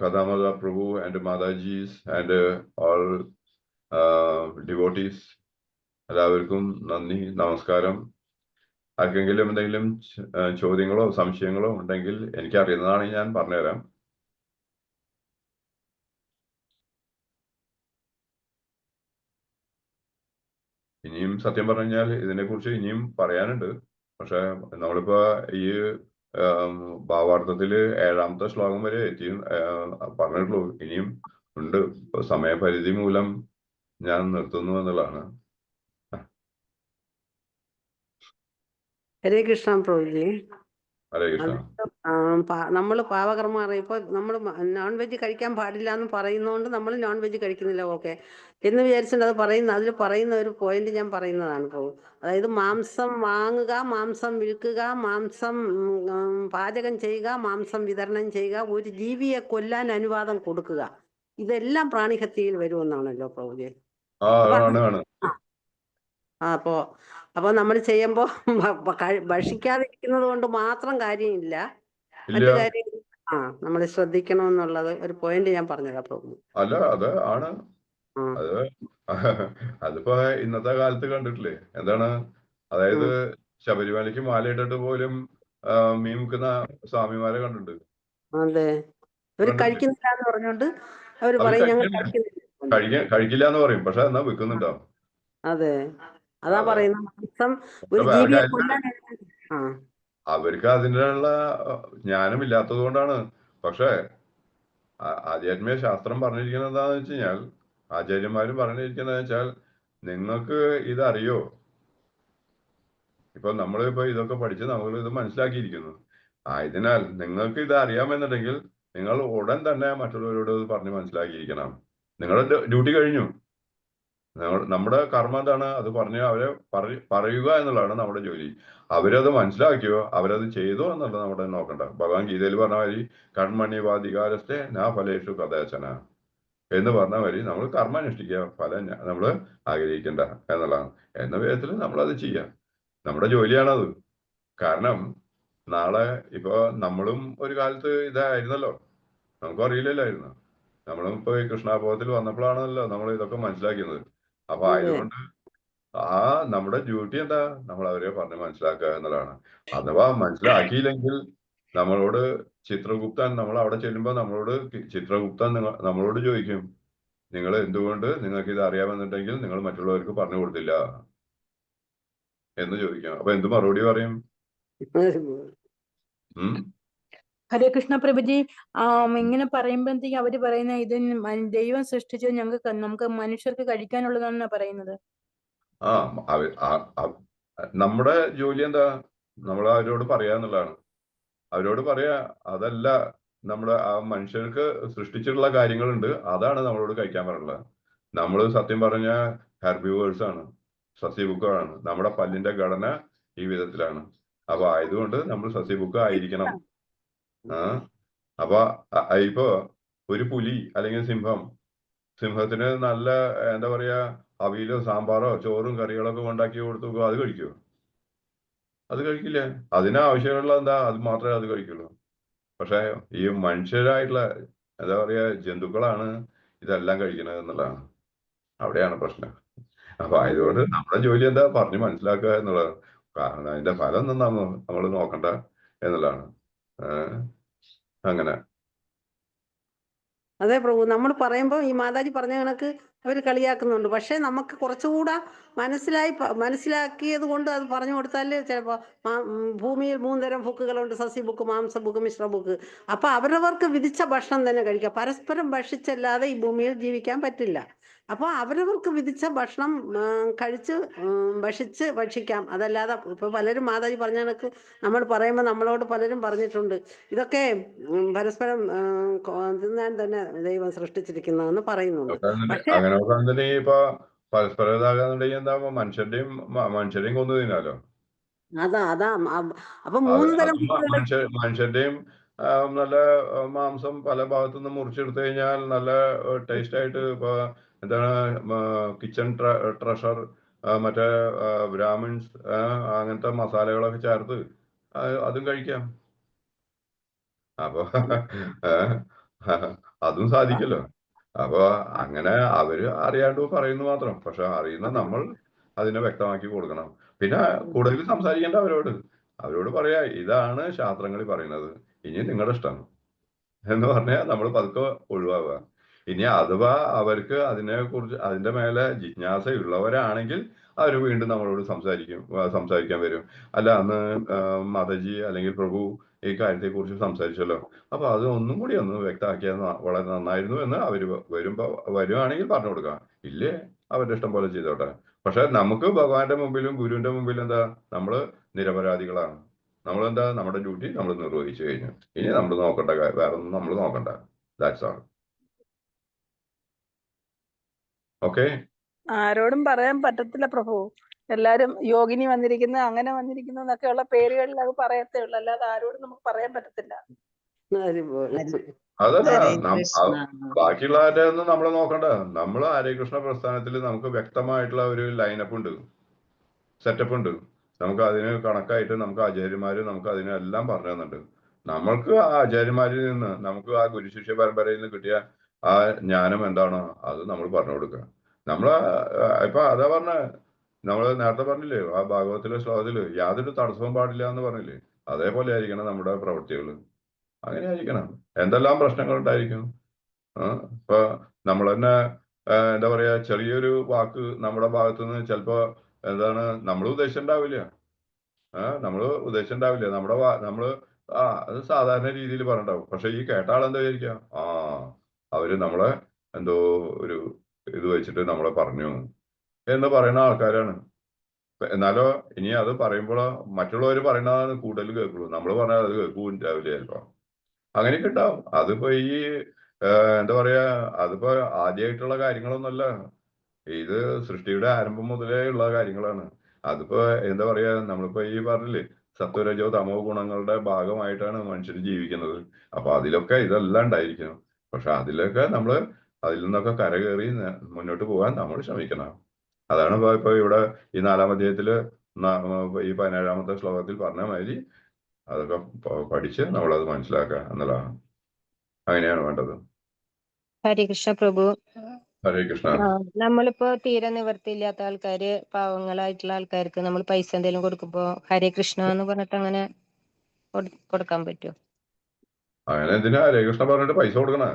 കഥാമത പ്രഭു ആൻഡ് മാതാജീസ് ആൻഡ് ഓൾ ഡിവോട്ടീസ് എല്ലാവർക്കും നന്ദി, നമസ്കാരം. ആർക്കെങ്കിലും എന്തെങ്കിലും ചോദ്യങ്ങളോ സംശയങ്ങളോ ഉണ്ടെങ്കിൽ എനിക്ക് അറിയുന്നതാണെങ്കിൽ ഞാൻ പറഞ്ഞുതരാം. ഇനിയും സത്യം പറഞ്ഞാൽ ഇതിനെക്കുറിച്ച് ഇനിയും പറയാനുണ്ട്. പക്ഷെ നമ്മളിപ്പോ ഈ ഭാവാർത്ഥത്തില് 7ാമത്തെ ശ്ലോകം വരെ പറഞ്ഞിട്ടുള്ളൂ. ഇനിയും ഉണ്ട്. സമയപരിധി മൂലം ഞാൻ നിർത്തുന്നു എന്നുള്ളതാണ്. ഹരേ കൃഷ്ണ പ്രഭുജി. ഹരേ കൃഷ്ണ. നമ്മൾ പാവകർമ്മം അറിയപ്പോൾ നമ്മൾ നോൺ വെജ് കഴിക്കാൻ പാടില്ല എന്ന് പറയുന്നതുകൊണ്ട് നമ്മൾ നോൺ വെജ് കഴിക്കുന്നില്ല, ഓക്കെ എന്ന് വിചാരിച്ചിട്ട് അതിൽ പറയുന്ന ഒരു പോയിന്റ് ഞാൻ പറയുന്നതാണ് പ്രഭു. അതായത് മാംസം വാങ്ങുക, മാംസം വിൽക്കുക, മാംസം പാചകം ചെയ്യുക, മാംസം വിതരണം ചെയ്യുക, ഒരു ജീവിയെ കൊല്ലാൻ അനുവാദം കൊടുക്കുക, ഇതെല്ലാം പ്രാണിഹത്യയിൽ വരുമെന്നാണല്ലോ പ്രഭുജി. അപ്പൊ നമ്മൾ ചെയ്യുമ്പോ ഭക്ഷിക്കാതിരിക്കുന്നത് കൊണ്ട് മാത്രം കാര്യമില്ല, മറ്റു കാര്യം നമ്മൾ ശ്രദ്ധിക്കണമെന്നുള്ളത് ഒരു പോയിന്റ് ഞാൻ പറഞ്ഞതാ പ്രഭു. അല്ല, അത് ആണ്. അതിപ്പോ ഇന്നത്തെ കാലത്ത് കണ്ടിട്ടില്ലേ എന്താണ്, അതായത് ശബരിമലയ്ക്ക് മാലയിട്ടിട്ട് പോലും മീൻ വിൽക്കുന്ന സ്വാമിമാരെ കണ്ടിട്ടുണ്ട്. അതെ, അവര് കഴിക്കുന്നില്ല എന്ന് പറഞ്ഞോണ്ട് അവര് പറയും ഞങ്ങൾ കഴിക്കില്ല എന്ന് പറയും, പക്ഷെ എന്നാ വിൽക്കുന്നുണ്ടാവും. അതെ, അതാ പറയുന്നത് മാംസം ഒരു ജീവിയെ കൊല്ലാൻ. അവർക്ക് അതിനുള്ള ജ്ഞാനമില്ലാത്തത് കൊണ്ടാണ്. പക്ഷെ ആധ്യാത്മിക ശാസ്ത്രം പറഞ്ഞിരിക്കുന്നത് എന്താന്ന് വെച്ച് കഴിഞ്ഞാൽ, ആചാര്യന്മാരും പറഞ്ഞിരിക്കുന്നത് വെച്ചാൽ, നിങ്ങൾക്ക് ഇതറിയോ? ഇപ്പൊ നമ്മളിപ്പോ ഇതൊക്കെ പഠിച്ച് നമ്മൾ ഇത് മനസ്സിലാക്കിയിരിക്കുന്നു. ആയതിനാൽ നിങ്ങൾക്ക് ഇത് അറിയാമെന്നുണ്ടെങ്കിൽ നിങ്ങൾ ഉടൻ തന്നെ മറ്റുള്ളവരോട് പറഞ്ഞ് മനസ്സിലാക്കിയിരിക്കണം. നിങ്ങളുടെ ഡ്യൂട്ടി കഴിഞ്ഞു. നമ്മുടെ കർമ്മം എന്താണ്, അത് പറഞ്ഞ് അവരെ പറയുക എന്നുള്ളതാണ് നമ്മുടെ ജോലി. അവരത് മനസ്സിലാക്കിയോ, അവരത് ചെയ്തോ എന്നുള്ളത് നമ്മുടെ നോക്കണ്ട. ഭഗവാൻ ഗീതയിൽ പറഞ്ഞ മാതിരി കർമ്മണ്യവാധികാരസ്ഥ നാ ഫലേഷു കഥാചന എന്ന് പറഞ്ഞ മാതിരി നമ്മൾ കർമ്മം അനുഷ്ഠിക്കുക, ഫലം നമ്മൾ ആഗ്രഹിക്കേണ്ട എന്നുള്ളതാണ്. എന്ന വിധത്തിൽ നമ്മളത് ചെയ്യാം. നമ്മുടെ ജോലിയാണത്. കാരണം നാളെ ഇപ്പൊ നമ്മളും ഒരു കാലത്ത് ഇതായിരുന്നല്ലോ, നമുക്കും അറിയില്ലല്ലായിരുന്നു. നമ്മളും ഇപ്പൊ ഈ കൃഷ്ണാബോധത്തിൽ വന്നപ്പോഴാണല്ലോ നമ്മൾ ഇതൊക്കെ മനസ്സിലാക്കുന്നത്. അപ്പൊ ആയതുകൊണ്ട് നമ്മുടെ ഡ്യൂട്ടി എന്താ, നമ്മൾ അവരെ പറഞ്ഞ് മനസ്സിലാക്കുക എന്നുള്ളതാണ്. അഥവാ മനസ്സിലാക്കിയില്ലെങ്കിൽ നമ്മളോട് ചിത്രഗുപ്തൻ, നമ്മൾ അവിടെ ചെല്ലുമ്പോൾ ചിത്രഗുപ്തൻ നമ്മളോട് ചോദിക്കും, നിങ്ങൾ എന്തുകൊണ്ട് നിങ്ങൾക്ക് ഇത് അറിയാമെന്നുണ്ടെങ്കിൽ നിങ്ങൾ മറ്റുള്ളവർക്ക് പറഞ്ഞു കൊടുത്തില്ല. എന്ന് ചോദിക്കാം. അപ്പൊ എന്ത് മറുപടി പറയും? ഉം ഹരേ കൃഷ്ണ പ്രഭുജി. ഇങ്ങനെ പറയുമ്പോഴത്തേക്ക് അവര് പറയുന്ന ഇത് ദൈവം സൃഷ്ടിച്ചത് നമുക്ക് മനുഷ്യർക്ക് കഴിക്കാനുള്ളതാണെന്നാ പറയുന്നത്. നമ്മുടെ ജോലി എന്താ? നമ്മൾ അവരോട് പറയാന്നുള്ളതാണ്. അവരോട് പറയാ അതല്ല, നമ്മുടെ ആ മനുഷ്യർക്ക് സൃഷ്ടിച്ചിട്ടുള്ള കാര്യങ്ങളുണ്ട്, അതാണ് നമ്മളോട് കഴിക്കാൻ പറയുള്ളത്. നമ്മൾ സത്യം പറഞ്ഞ ഹെർബിവേഴ്സ് ആണ്, സസ്യഭുക്കാണ്. നമ്മുടെ പല്ലിന്റെ ഘടന ഈ വിധത്തിലാണ്. അപ്പൊ ആയതുകൊണ്ട് നമ്മൾ സസ്യഭുക്ക് ആയിരിക്കണം. അപ്പൊ ഇപ്പൊ ഒരു പുലി അല്ലെങ്കിൽ സിംഹത്തിന് നല്ല എന്താ പറയാ അവിയലോ സാമ്പാറോ ചോറും കറികളൊക്കെ ഉണ്ടാക്കി കൊടുത്തു, അത് കഴിക്കുമോ? അത് കഴിക്കില്ല. അതിനാവശ്യമുള്ള എന്താ, അത് മാത്രമേ അത് കഴിക്കുള്ളൂ. പക്ഷെ ഈ മനുഷ്യരായിട്ടുള്ള എന്താ പറയാ ജന്തുക്കളാണ് ഇതെല്ലാം കഴിക്കുന്നത് എന്നുള്ളതാണ്. അവിടെയാണ് പ്രശ്നം. അപ്പൊ ആയതുകൊണ്ട് നമ്മുടെ ജോലി എന്താ, പറഞ്ഞ് മനസ്സിലാക്കുക എന്നുള്ളതാണ്. കാരണം അതിന്റെ ഫലം ഒന്നും നമ്മൾ നോക്കണ്ട എന്നുള്ളതാണ്. അങ്ങനെ. അതെ പ്രഭു, നമ്മൾ പറയുമ്പോൾ ഈ മാതാജി പറഞ്ഞ കണക്ക് അവർ കളിയാക്കുന്നുണ്ട്. പക്ഷെ നമുക്ക് കുറച്ചുകൂടെ മനസ്സിലാക്കിയത് കൊണ്ട് അത് പറഞ്ഞു കൊടുത്താൽ ചിലപ്പോൾ ഭൂമിയിൽ 3 തരം ബുക്കുകളുണ്ട്: സസ്യ ബുക്ക്, മാംസ ബുക്ക്, മിശ്ര ബുക്ക്. അപ്പൊ അവരവർക്ക് വിധിച്ച ഭക്ഷണം തന്നെ കഴിക്കാം. പരസ്പരം ഭക്ഷിച്ചല്ലാതെ ഈ ഭൂമിയിൽ ജീവിക്കാൻ പറ്റില്ല. അപ്പോൾ അവരവർക്ക് വിധിച്ച ഭക്ഷണം കഴിച്ച് ഭക്ഷിക്കാം. അതല്ലാതെ ഇപ്പൊ പലരും മാതാജി പറഞ്ഞ കണക്ക് നമ്മൾ പറയുമ്പോൾ നമ്മളോട് പലരും പറഞ്ഞിട്ടുണ്ട്, ഇതൊക്കെ പരസ്പരം തിന്നാൻ തന്നെ ദൈവം സൃഷ്ടിച്ചിരിക്കുന്നതെന്ന് പറയുന്നുണ്ട്. പക്ഷെ അങ്ങനെ നോക്കുകയാണെന്നുണ്ടെങ്കിൽ ഇപ്പൊ പരസ്പരം ഇതാകാന്നുണ്ടെങ്കിൽ എന്താ, മനുഷ്യരെയും കൊന്നു തിന്നാലോ. അതാ അപ്പൊ 3 തരം മനുഷ്യന്റെയും നല്ല മാംസം പല ഭാഗത്തുനിന്ന് മുറിച്ചെടുത്തു കഴിഞ്ഞാൽ നല്ല ടേസ്റ്റ് ആയിട്ട് ഇപ്പൊ എന്താണ് കിച്ചൺ ട്രഷർ, മറ്റേ ബ്രാഹ്മിൻസ് അങ്ങനത്തെ മസാലകളൊക്കെ ചേർത്ത് അതും കഴിക്കാം. അപ്പൊ അതും സാധിക്കല്ലോ. അപ്പൊ അങ്ങനെ അവര് അറിയാണ്ട് പറയുന്നു മാത്രം. പക്ഷെ അറിയുന്ന നമ്മൾ അതിനെ വ്യക്തമാക്കി കൊടുക്കണം. പിന്നെ കൂടുതൽ സംസാരിക്കേണ്ട അവരോട് പറയാ, ഇതാണ് ശാസ്ത്രങ്ങളിൽ പറയുന്നത്, ഇനി നിങ്ങളുടെ ഇഷ്ടം എന്ന് പറഞ്ഞാൽ നമ്മൾ പതുക്കെ ഒഴിവാകുക. ഇനി അഥവാ അവർക്ക് അതിന്റെ മേലെ ജിജ്ഞാസ ഉള്ളവരാണെങ്കിൽ അവർ വീണ്ടും നമ്മളോട് സംസാരിക്കാൻ വരും. അല്ല, അന്ന് മാതാജി അല്ലെങ്കിൽ പ്രഭു ഈ കാര്യത്തെക്കുറിച്ച് സംസാരിച്ചല്ലോ, അപ്പൊ അത് ഒന്നും കൂടി ഒന്ന് വ്യക്തമാക്കിയത് വളരെ നന്നായിരുന്നു എന്ന് അവർ വരുവാണെങ്കിൽ പറഞ്ഞു കൊടുക്കാം. ഇല്ലേ, അവരുടെ ഇഷ്ടം പോലെ ചെയ്തോട്ടെ. പക്ഷെ നമുക്ക് ഭഗവാന്റെ മുമ്പിലും ഗുരുവിന്റെ മുമ്പിലും എന്താ, നമ്മള് നിരപരാധികളാണ്. നമ്മളെന്താ, നമ്മുടെ ഡ്യൂട്ടി നമ്മൾ നിർവഹിച്ചു കഴിഞ്ഞു. ഇനി നമ്മൾ നോക്കണ്ട, വേറെ ഒന്നും നമ്മൾ നോക്കണ്ട. That's all. ഓക്കെ. ആരോടും പറയാൻ പറ്റത്തില്ല പ്രഭു. എല്ലാരും യോഗിനി വന്നിരിക്കുന്നു, അങ്ങനെ വന്നിരിക്കുന്നു എന്നൊക്കെയുള്ള പേരുകളിൽ അത് പറയത്തേ ഉള്ളൂ. അല്ലാതെ ആരോടും നമുക്ക് പറയാൻ പറ്റത്തില്ല. അതല്ല, ബാക്കിയുള്ളവരുടെ ഒന്നും നമ്മൾ നോക്കണ്ട. നമ്മൾ ഹരേകൃഷ്ണ പ്രസ്ഥാനത്തിൽ നമുക്ക് വ്യക്തമായിട്ടുള്ള ഒരു ലൈനപ്പ് ഉണ്ട്, സെറ്റപ്പ് ഉണ്ട്. നമുക്ക് അതിന് കണക്കായിട്ട് നമുക്ക് ആചാര്യന്മാര് നമുക്ക് അതിനെല്ലാം പറഞ്ഞു തന്നിട്ടുണ്ട്. നമ്മൾക്ക് ആ ആചാര്യന്മാരിൽ നിന്ന്, നമുക്ക് ആ ഗുരുശിഷ്യ പരമ്പരയിൽ നിന്ന് കിട്ടിയ ആ ജ്ഞാനം എന്താണോ അത് നമ്മൾ പറഞ്ഞു കൊടുക്കുക. നമ്മള് ഇപ്പൊ അതാ പറഞ്ഞ, നമ്മൾ നേരത്തെ പറഞ്ഞില്ലേ ആ ഭാഗവത്തിലെ ശ്ലോകത്തില്, യാതൊരു തടസ്സവും പാടില്ല എന്ന് പറഞ്ഞില്ലേ, അതേപോലെ ആയിരിക്കണം നമ്മുടെ പ്രവൃത്തികൾ. അങ്ങനെ ആയിരിക്കണം. എന്തെല്ലാം പ്രശ്നങ്ങൾ ഉണ്ടായിരിക്കും. ഇപ്പൊ നമ്മൾ തന്നെ എന്താ പറയാ, ചെറിയൊരു വാക്ക് നമ്മുടെ ഭാഗത്തുനിന്ന് ചിലപ്പോ എന്താണ് നമ്മൾ ഉദ്ദേശിച്ചിട്ടുണ്ടാവില്ല. നമ്മള് അത് സാധാരണ രീതിയിൽ പറഞ്ഞിട്ടുണ്ടാവും. പക്ഷെ ഈ കേട്ട ആളെന്താ വിചാരിക്കുക, അവര് നമ്മളെ എന്തോ ഒരു ഇത് വെച്ചിട്ട് നമ്മളെ പറഞ്ഞു എന്ന് പറയുന്ന ആൾക്കാരാണ്. എന്നാലോ ഇനി അത് പറയുമ്പോഴോ മറ്റുള്ളവർ പറയുന്നതാണ് കൂടുതൽ കേൾക്കുള്ളൂ. നമ്മൾ പറഞ്ഞാൽ അത് കേൾക്കൂല ചിലപ്പോ. അങ്ങനെയൊക്കെ ഉണ്ടാവും. അതിപ്പോ ഈ എന്താ പറയാ, അതിപ്പോ ആദ്യമായിട്ടുള്ള കാര്യങ്ങളൊന്നുമല്ല. ഇത് സൃഷ്ടിയുടെ ആരംഭം മുതലേ ഉള്ള കാര്യങ്ങളാണ്. അതിപ്പോ എന്താ പറയാ, നമ്മളിപ്പോ ഈ പറഞ്ഞില്ലേ, സത്വരജോ തമോ ഗുണങ്ങളുടെ ഭാഗമായിട്ടാണ് മനുഷ്യർ ജീവിക്കുന്നത്. അപ്പൊ അതിലൊക്കെ ഇതെല്ലാം ഉണ്ടായിരിക്കണം. പക്ഷെ അതിൽ നിന്നൊക്കെ കരകയറി മുന്നോട്ട് പോകാൻ നമ്മൾ ശ്രമിക്കണം. അതാണ് ഇപ്പൊ ഇവിടെ ഈ 4-ാം അധ്യായത്തില് ഈ 17-ാമത്തെ ശ്ലോകത്തിൽ പറഞ്ഞ മാതിരി അതൊക്കെ പഠിച്ച് നമ്മളത് മനസ്സിലാക്കുക എന്നുള്ളതാണ്. അങ്ങനെയാണ് വേണ്ടത്. ഹരേ കൃഷ്ണ പ്രഭു. ഹരേ കൃഷ്ണ. നമ്മളിപ്പോ തീരെ നിവൃത്തിയില്ലാത്ത ആൾക്കാര്, പാവങ്ങളായിട്ടുള്ള ആൾക്കാർക്ക് നമ്മൾ പൈസ എന്തെങ്കിലും കൊടുക്കുമ്പോ ഹരേ കൃഷ്ണ എന്ന് പറഞ്ഞിട്ട് അങ്ങനെ കൊടുക്കാൻ പറ്റുമോ? അങ്ങനെ എന്തിനാ ഹരേ കൃഷ്ണ പറഞ്ഞിട്ട് പൈസ കൊടുക്കണേ?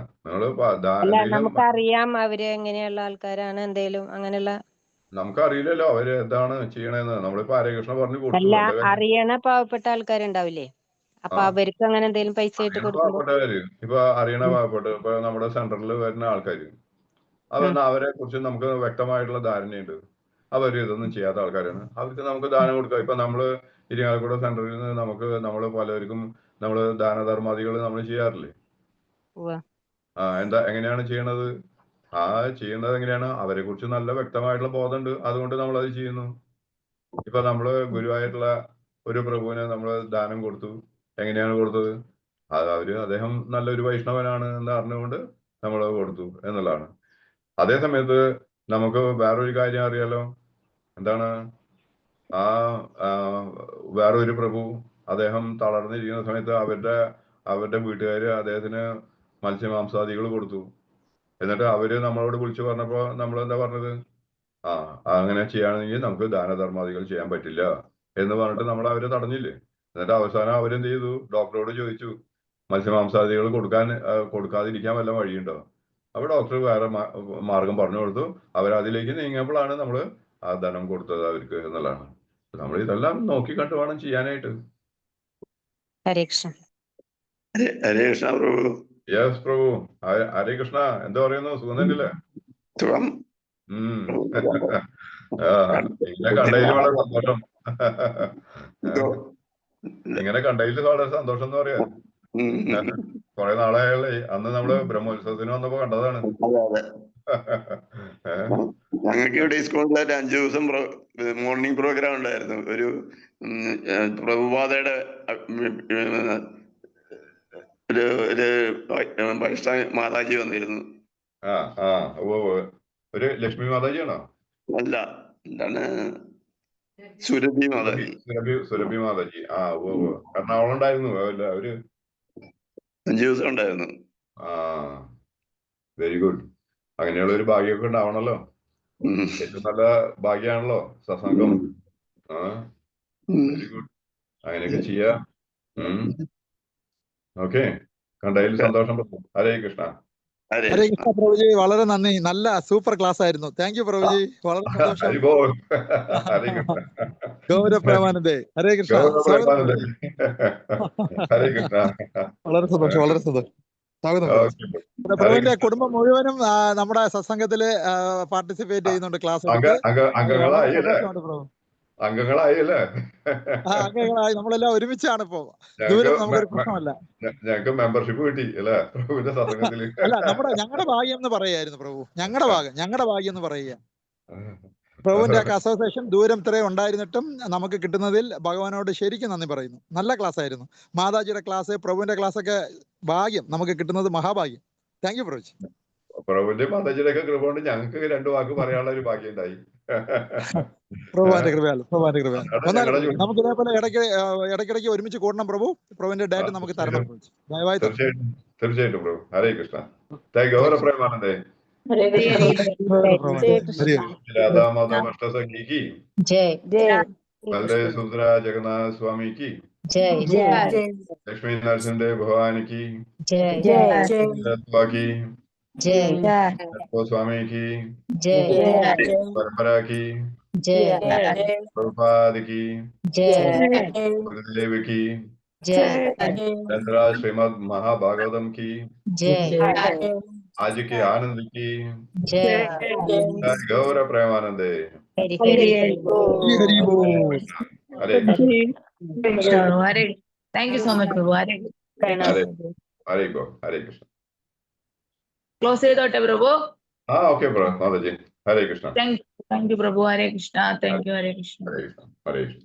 അല്ല, നമുക്കറിയാം അവര് എങ്ങനെയുള്ള ആൾക്കാരാണ്, എന്തേലും അങ്ങനെയുള്ള നമുക്കറിയില്ലല്ലോ അവര് എന്താണ് ചെയ്യണേന്ന്. നമ്മളിപ്പോ ഹരേ കൃഷ്ണ പറഞ്ഞു കൊടുത്തു. അല്ല, എന്താ കാര്യം? അറിയണ പാവപ്പെട്ട ആൾക്കാരുണ്ടാവില്ലേ? അപ്പൊ ആ അവർക്ക് അങ്ങനെ എന്തെങ്കിലും പൈസ ആയിട്ട് അറിയണ കൊടുക്കുമ്പോ പാവപ്പെട്ടവര്, ഇപ്പൊ അറിയണ പാവപ്പെട്ട, ഇപ്പൊ നമ്മുടെ സെന്ററിൽ വരുന്ന ആൾക്കാര്, അവരെ കുറിച്ച് നമുക്ക് വ്യക്തമായിട്ടുള്ള ധാരണയുണ്ട്. അവര് ഇതൊന്നും ചെയ്യാത്ത ആൾക്കാരാണ്. അവർക്ക് നമുക്ക് ദാനം കൊടുക്കാം. ഇപ്പൊ നമ്മള് ഇരിങ്ങാലക്കുട സെന്ററിൽ നിന്ന് നമ്മള് പലർക്കും നമ്മള് ദാനധർമാദികൾ നമ്മൾ ചെയ്യാറില്ലേ? എങ്ങനെയാണ് ചെയ്യണത്? ചെയ്യുന്നത് എങ്ങനെയാണ്? അവരെ കുറിച്ച് നല്ല വ്യക്തമായിട്ടുള്ള ബോധമുണ്ട്. അതുകൊണ്ട് നമ്മൾ അത് ചെയ്യുന്നു. ഇപ്പൊ നമ്മള് ഗുരുവായിട്ടുള്ള ഒരു പ്രഭുവിന് നമ്മൾ ദാനം കൊടുത്തു. എങ്ങനെയാണ് കൊടുത്തത്? അദ്ദേഹം നല്ലൊരു വൈഷ്ണവനാണ് എന്ന് അറിഞ്ഞുകൊണ്ട് നമ്മൾ കൊടുത്തു എന്നുള്ളതാണ്. അതേ സമയത്ത് നമുക്ക് വേറൊരു കാര്യം അറിയാലോ. എന്താണ്? വേറൊരു പ്രഭു, അദ്ദേഹം തളർന്നിരിക്കുന്ന സമയത്ത് അവരുടെ വീട്ടുകാര് അദ്ദേഹത്തിന് മത്സ്യമാംസാദികൾ കൊടുത്തു. എന്നിട്ട് അവര് നമ്മളോട് വിളിച്ചു പറഞ്ഞപ്പോ നമ്മൾ എന്താ പറഞ്ഞത്? അങ്ങനെ ചെയ്യുകയാണെങ്കിൽ നമുക്ക് ദാനധർമാദികൾ ചെയ്യാൻ പറ്റില്ല എന്ന് പറഞ്ഞിട്ട് നമ്മൾ അവരെ തടഞ്ഞില്ലേ? എന്നിട്ട് അവസാനം അവരെന്ത് ചെയ്തു? ഡോക്ടറോട് ചോദിച്ചു, മത്സ്യമാംസാദികൾ കൊടുക്കാതിരിക്കാൻ വല്ല വഴിയുണ്ടോ? അപ്പൊ ഡോക്ടർ വേറെ മാർഗം പറഞ്ഞു കൊടുത്തു. അവരതിലേക്ക് നീങ്ങിയപ്പോഴാണ് നമ്മൾ ആ ധനം കൊടുത്തത് അവർക്ക് എന്നുള്ളതാണ്. നമ്മൾ ഇതെല്ലാം നോക്കിക്കണ്ട് വേണം ചെയ്യാനായിട്ട്. ഹരേ കൃഷ്ണ. ഹരേ കൃഷ്ണ പ്രഭു. യെസ് പ്രഭു. ഹരേ കൃഷ്ണ. എന്താ പറയുന്നു? സുഖം തന്നെയല്ലേ? ഇങ്ങനെ കണ്ടതിൽ വളരെ സന്തോഷം. ഇങ്ങനെ കണ്ടതിൽ വളരെ സന്തോഷം എന്ന് പറയാ. കുറെ നാളായല്ലേ? അന്ന് നമ്മള് ബ്രഹ്മോത്സവത്തിന് വന്നപ്പോ കണ്ടതാണ്. ഞങ്ങൾക്ക് ഇവിടെ സ്കൂളിൽ 5 ദിവസം മോർണിംഗ് പ്രോഗ്രാം ഉണ്ടായിരുന്നു. ഒരു പ്രഭുപാതയുടെ ഒരു വൈഷ്ണവ മാതാജി വന്നിരുന്നു. ഒരു ലക്ഷ്മി മാതാജിയാണോ? അല്ല, എന്താണ്, സുരഭി മാതാജി. സുരഭി മാതാജി. എറണാകുളം ഉണ്ടായിരുന്നു. അവര് 5 ദിവസം ഉണ്ടായിരുന്നു. Very good. അങ്ങനെയുള്ള ഒരു ഭാഗ്യമൊക്കെ ഉണ്ടാവണല്ലോ. ഏറ്റവും നല്ല ഭാഗ്യാണല്ലോ സത്സംഗം. Very good. അങ്ങനെയൊക്കെ ചെയ്യാ. ഓക്കെ. കണ്ടതിൽ സന്തോഷം. ഹരേ കൃഷ്ണ. ഹരേ കൃഷ്ണ പ്രഭുജി. വളരെ നന്ദി. നല്ല സൂപ്പർ ക്ലാസ് ആയിരുന്നു. Thank you പ്രഭുജി. വളരെ സന്തോഷം. ഹരേ കൃഷ്ണ. ഗൗരവ പ്രേമാനന്ദേ. ഹരേ കൃഷ്ണ. ഹരേ കൃഷ്ണ. വളരെ സന്തോഷം. വളരെ സന്തോഷം. സ്വാഗതം. പ്രഭുവിന്റെ കുടുംബം മുഴുവനും നമ്മുടെ സത്സംഗത്തില് പാർട്ടിസിപ്പേറ്റ് ചെയ്യുന്നുണ്ട്. ക്ലാസ് അംഗങ്ങളായല്ലേ? അംഗങ്ങളായി. നമ്മളെല്ലാം ഒരുമിച്ചാണ് ഇപ്പോ. ദൂരം നമുക്കൊരു പ്രശ്നമല്ല. ഞങ്ങൾക്ക് മെമ്പർഷിപ്പ് കിട്ടി അല്ലേ പ്രഭുവിന്റെ സത്സംഗത്തില്? അല്ല, ഞങ്ങളുടെ ഭാഗ്യം എന്ന് പറയായിരുന്നു പ്രഭു. ഞങ്ങളുടെ ഭാഗ്യം എന്ന് പറയുക. പ്രഭുവിന്റെ അസോസിയേഷൻ ദൂരം ഇത്രയും ഉണ്ടായിരുന്നിട്ടും നമുക്ക് കിട്ടുന്നതിൽ ഭഗവാനോട് ശരിക്കും നന്ദി പറയുന്നു. നല്ല ക്ലാസ് ആയിരുന്നു. മാതാജിയുടെ ക്ലാസ്, പ്രഭുവിന്റെ ക്ലാസ് ഒക്കെ ഭാഗ്യം. നമുക്ക് കിട്ടുന്നത് മഹാഭാഗ്യം. Thank you പ്രഭുജി. പ്രഭുവിന്റെ മാതാജിയുടെ ഒക്കെ കൃപ കൊണ്ട് ഞങ്ങൾക്ക് 2 വാക്ക് പറയാനുള്ള ഒരു ഭാഗ്യം ഉണ്ടായി. പ്രഭുവിന്റെ കൃപയാൽ. നമുക്ക് ഇതേപോലെ ഇടയ്ക്കിടയ്ക്ക് ഒരുമിച്ച് കൂടണം പ്രഭു. പ്രഭുവിന്റെ ഡേറ്റ് നമുക്ക് തരണം. ദയവായി തീർച്ചയായിട്ടും പ്രഭു. ഹരേ കൃഷ്ണ. Thank you. ഓരോ പ്രേമാനന്ദേ. राधा माधव अष्ट सखी की जय. बलदेव सुभद्रा जगन्नाथ स्वामी की जय. लक्ष्मी नरसिंह भगवान की जय. की स्वामी की परंपरा की प्रभुपाद की गुरुदेव की चंद्रा श्रीमद महाभागवतम की आज के आनंद की गौर प्रेमानंदे. Hare thank you so much प्रभु. हरे कृष्ण. क्लोज ചെയ്തോട്ടെ പ്രഭു? ഓക്കെ പ്രഭു. മാതാജി. ഹരേ കൃഷ്ണ. താങ്ക് യു പ്രഭു. ഹരേ കൃഷ്ണ. Thank you. ഹരേ കൃഷ്ണ. ഹരേ കൃഷ്ണ. ഹരേ കൃഷ്ണ.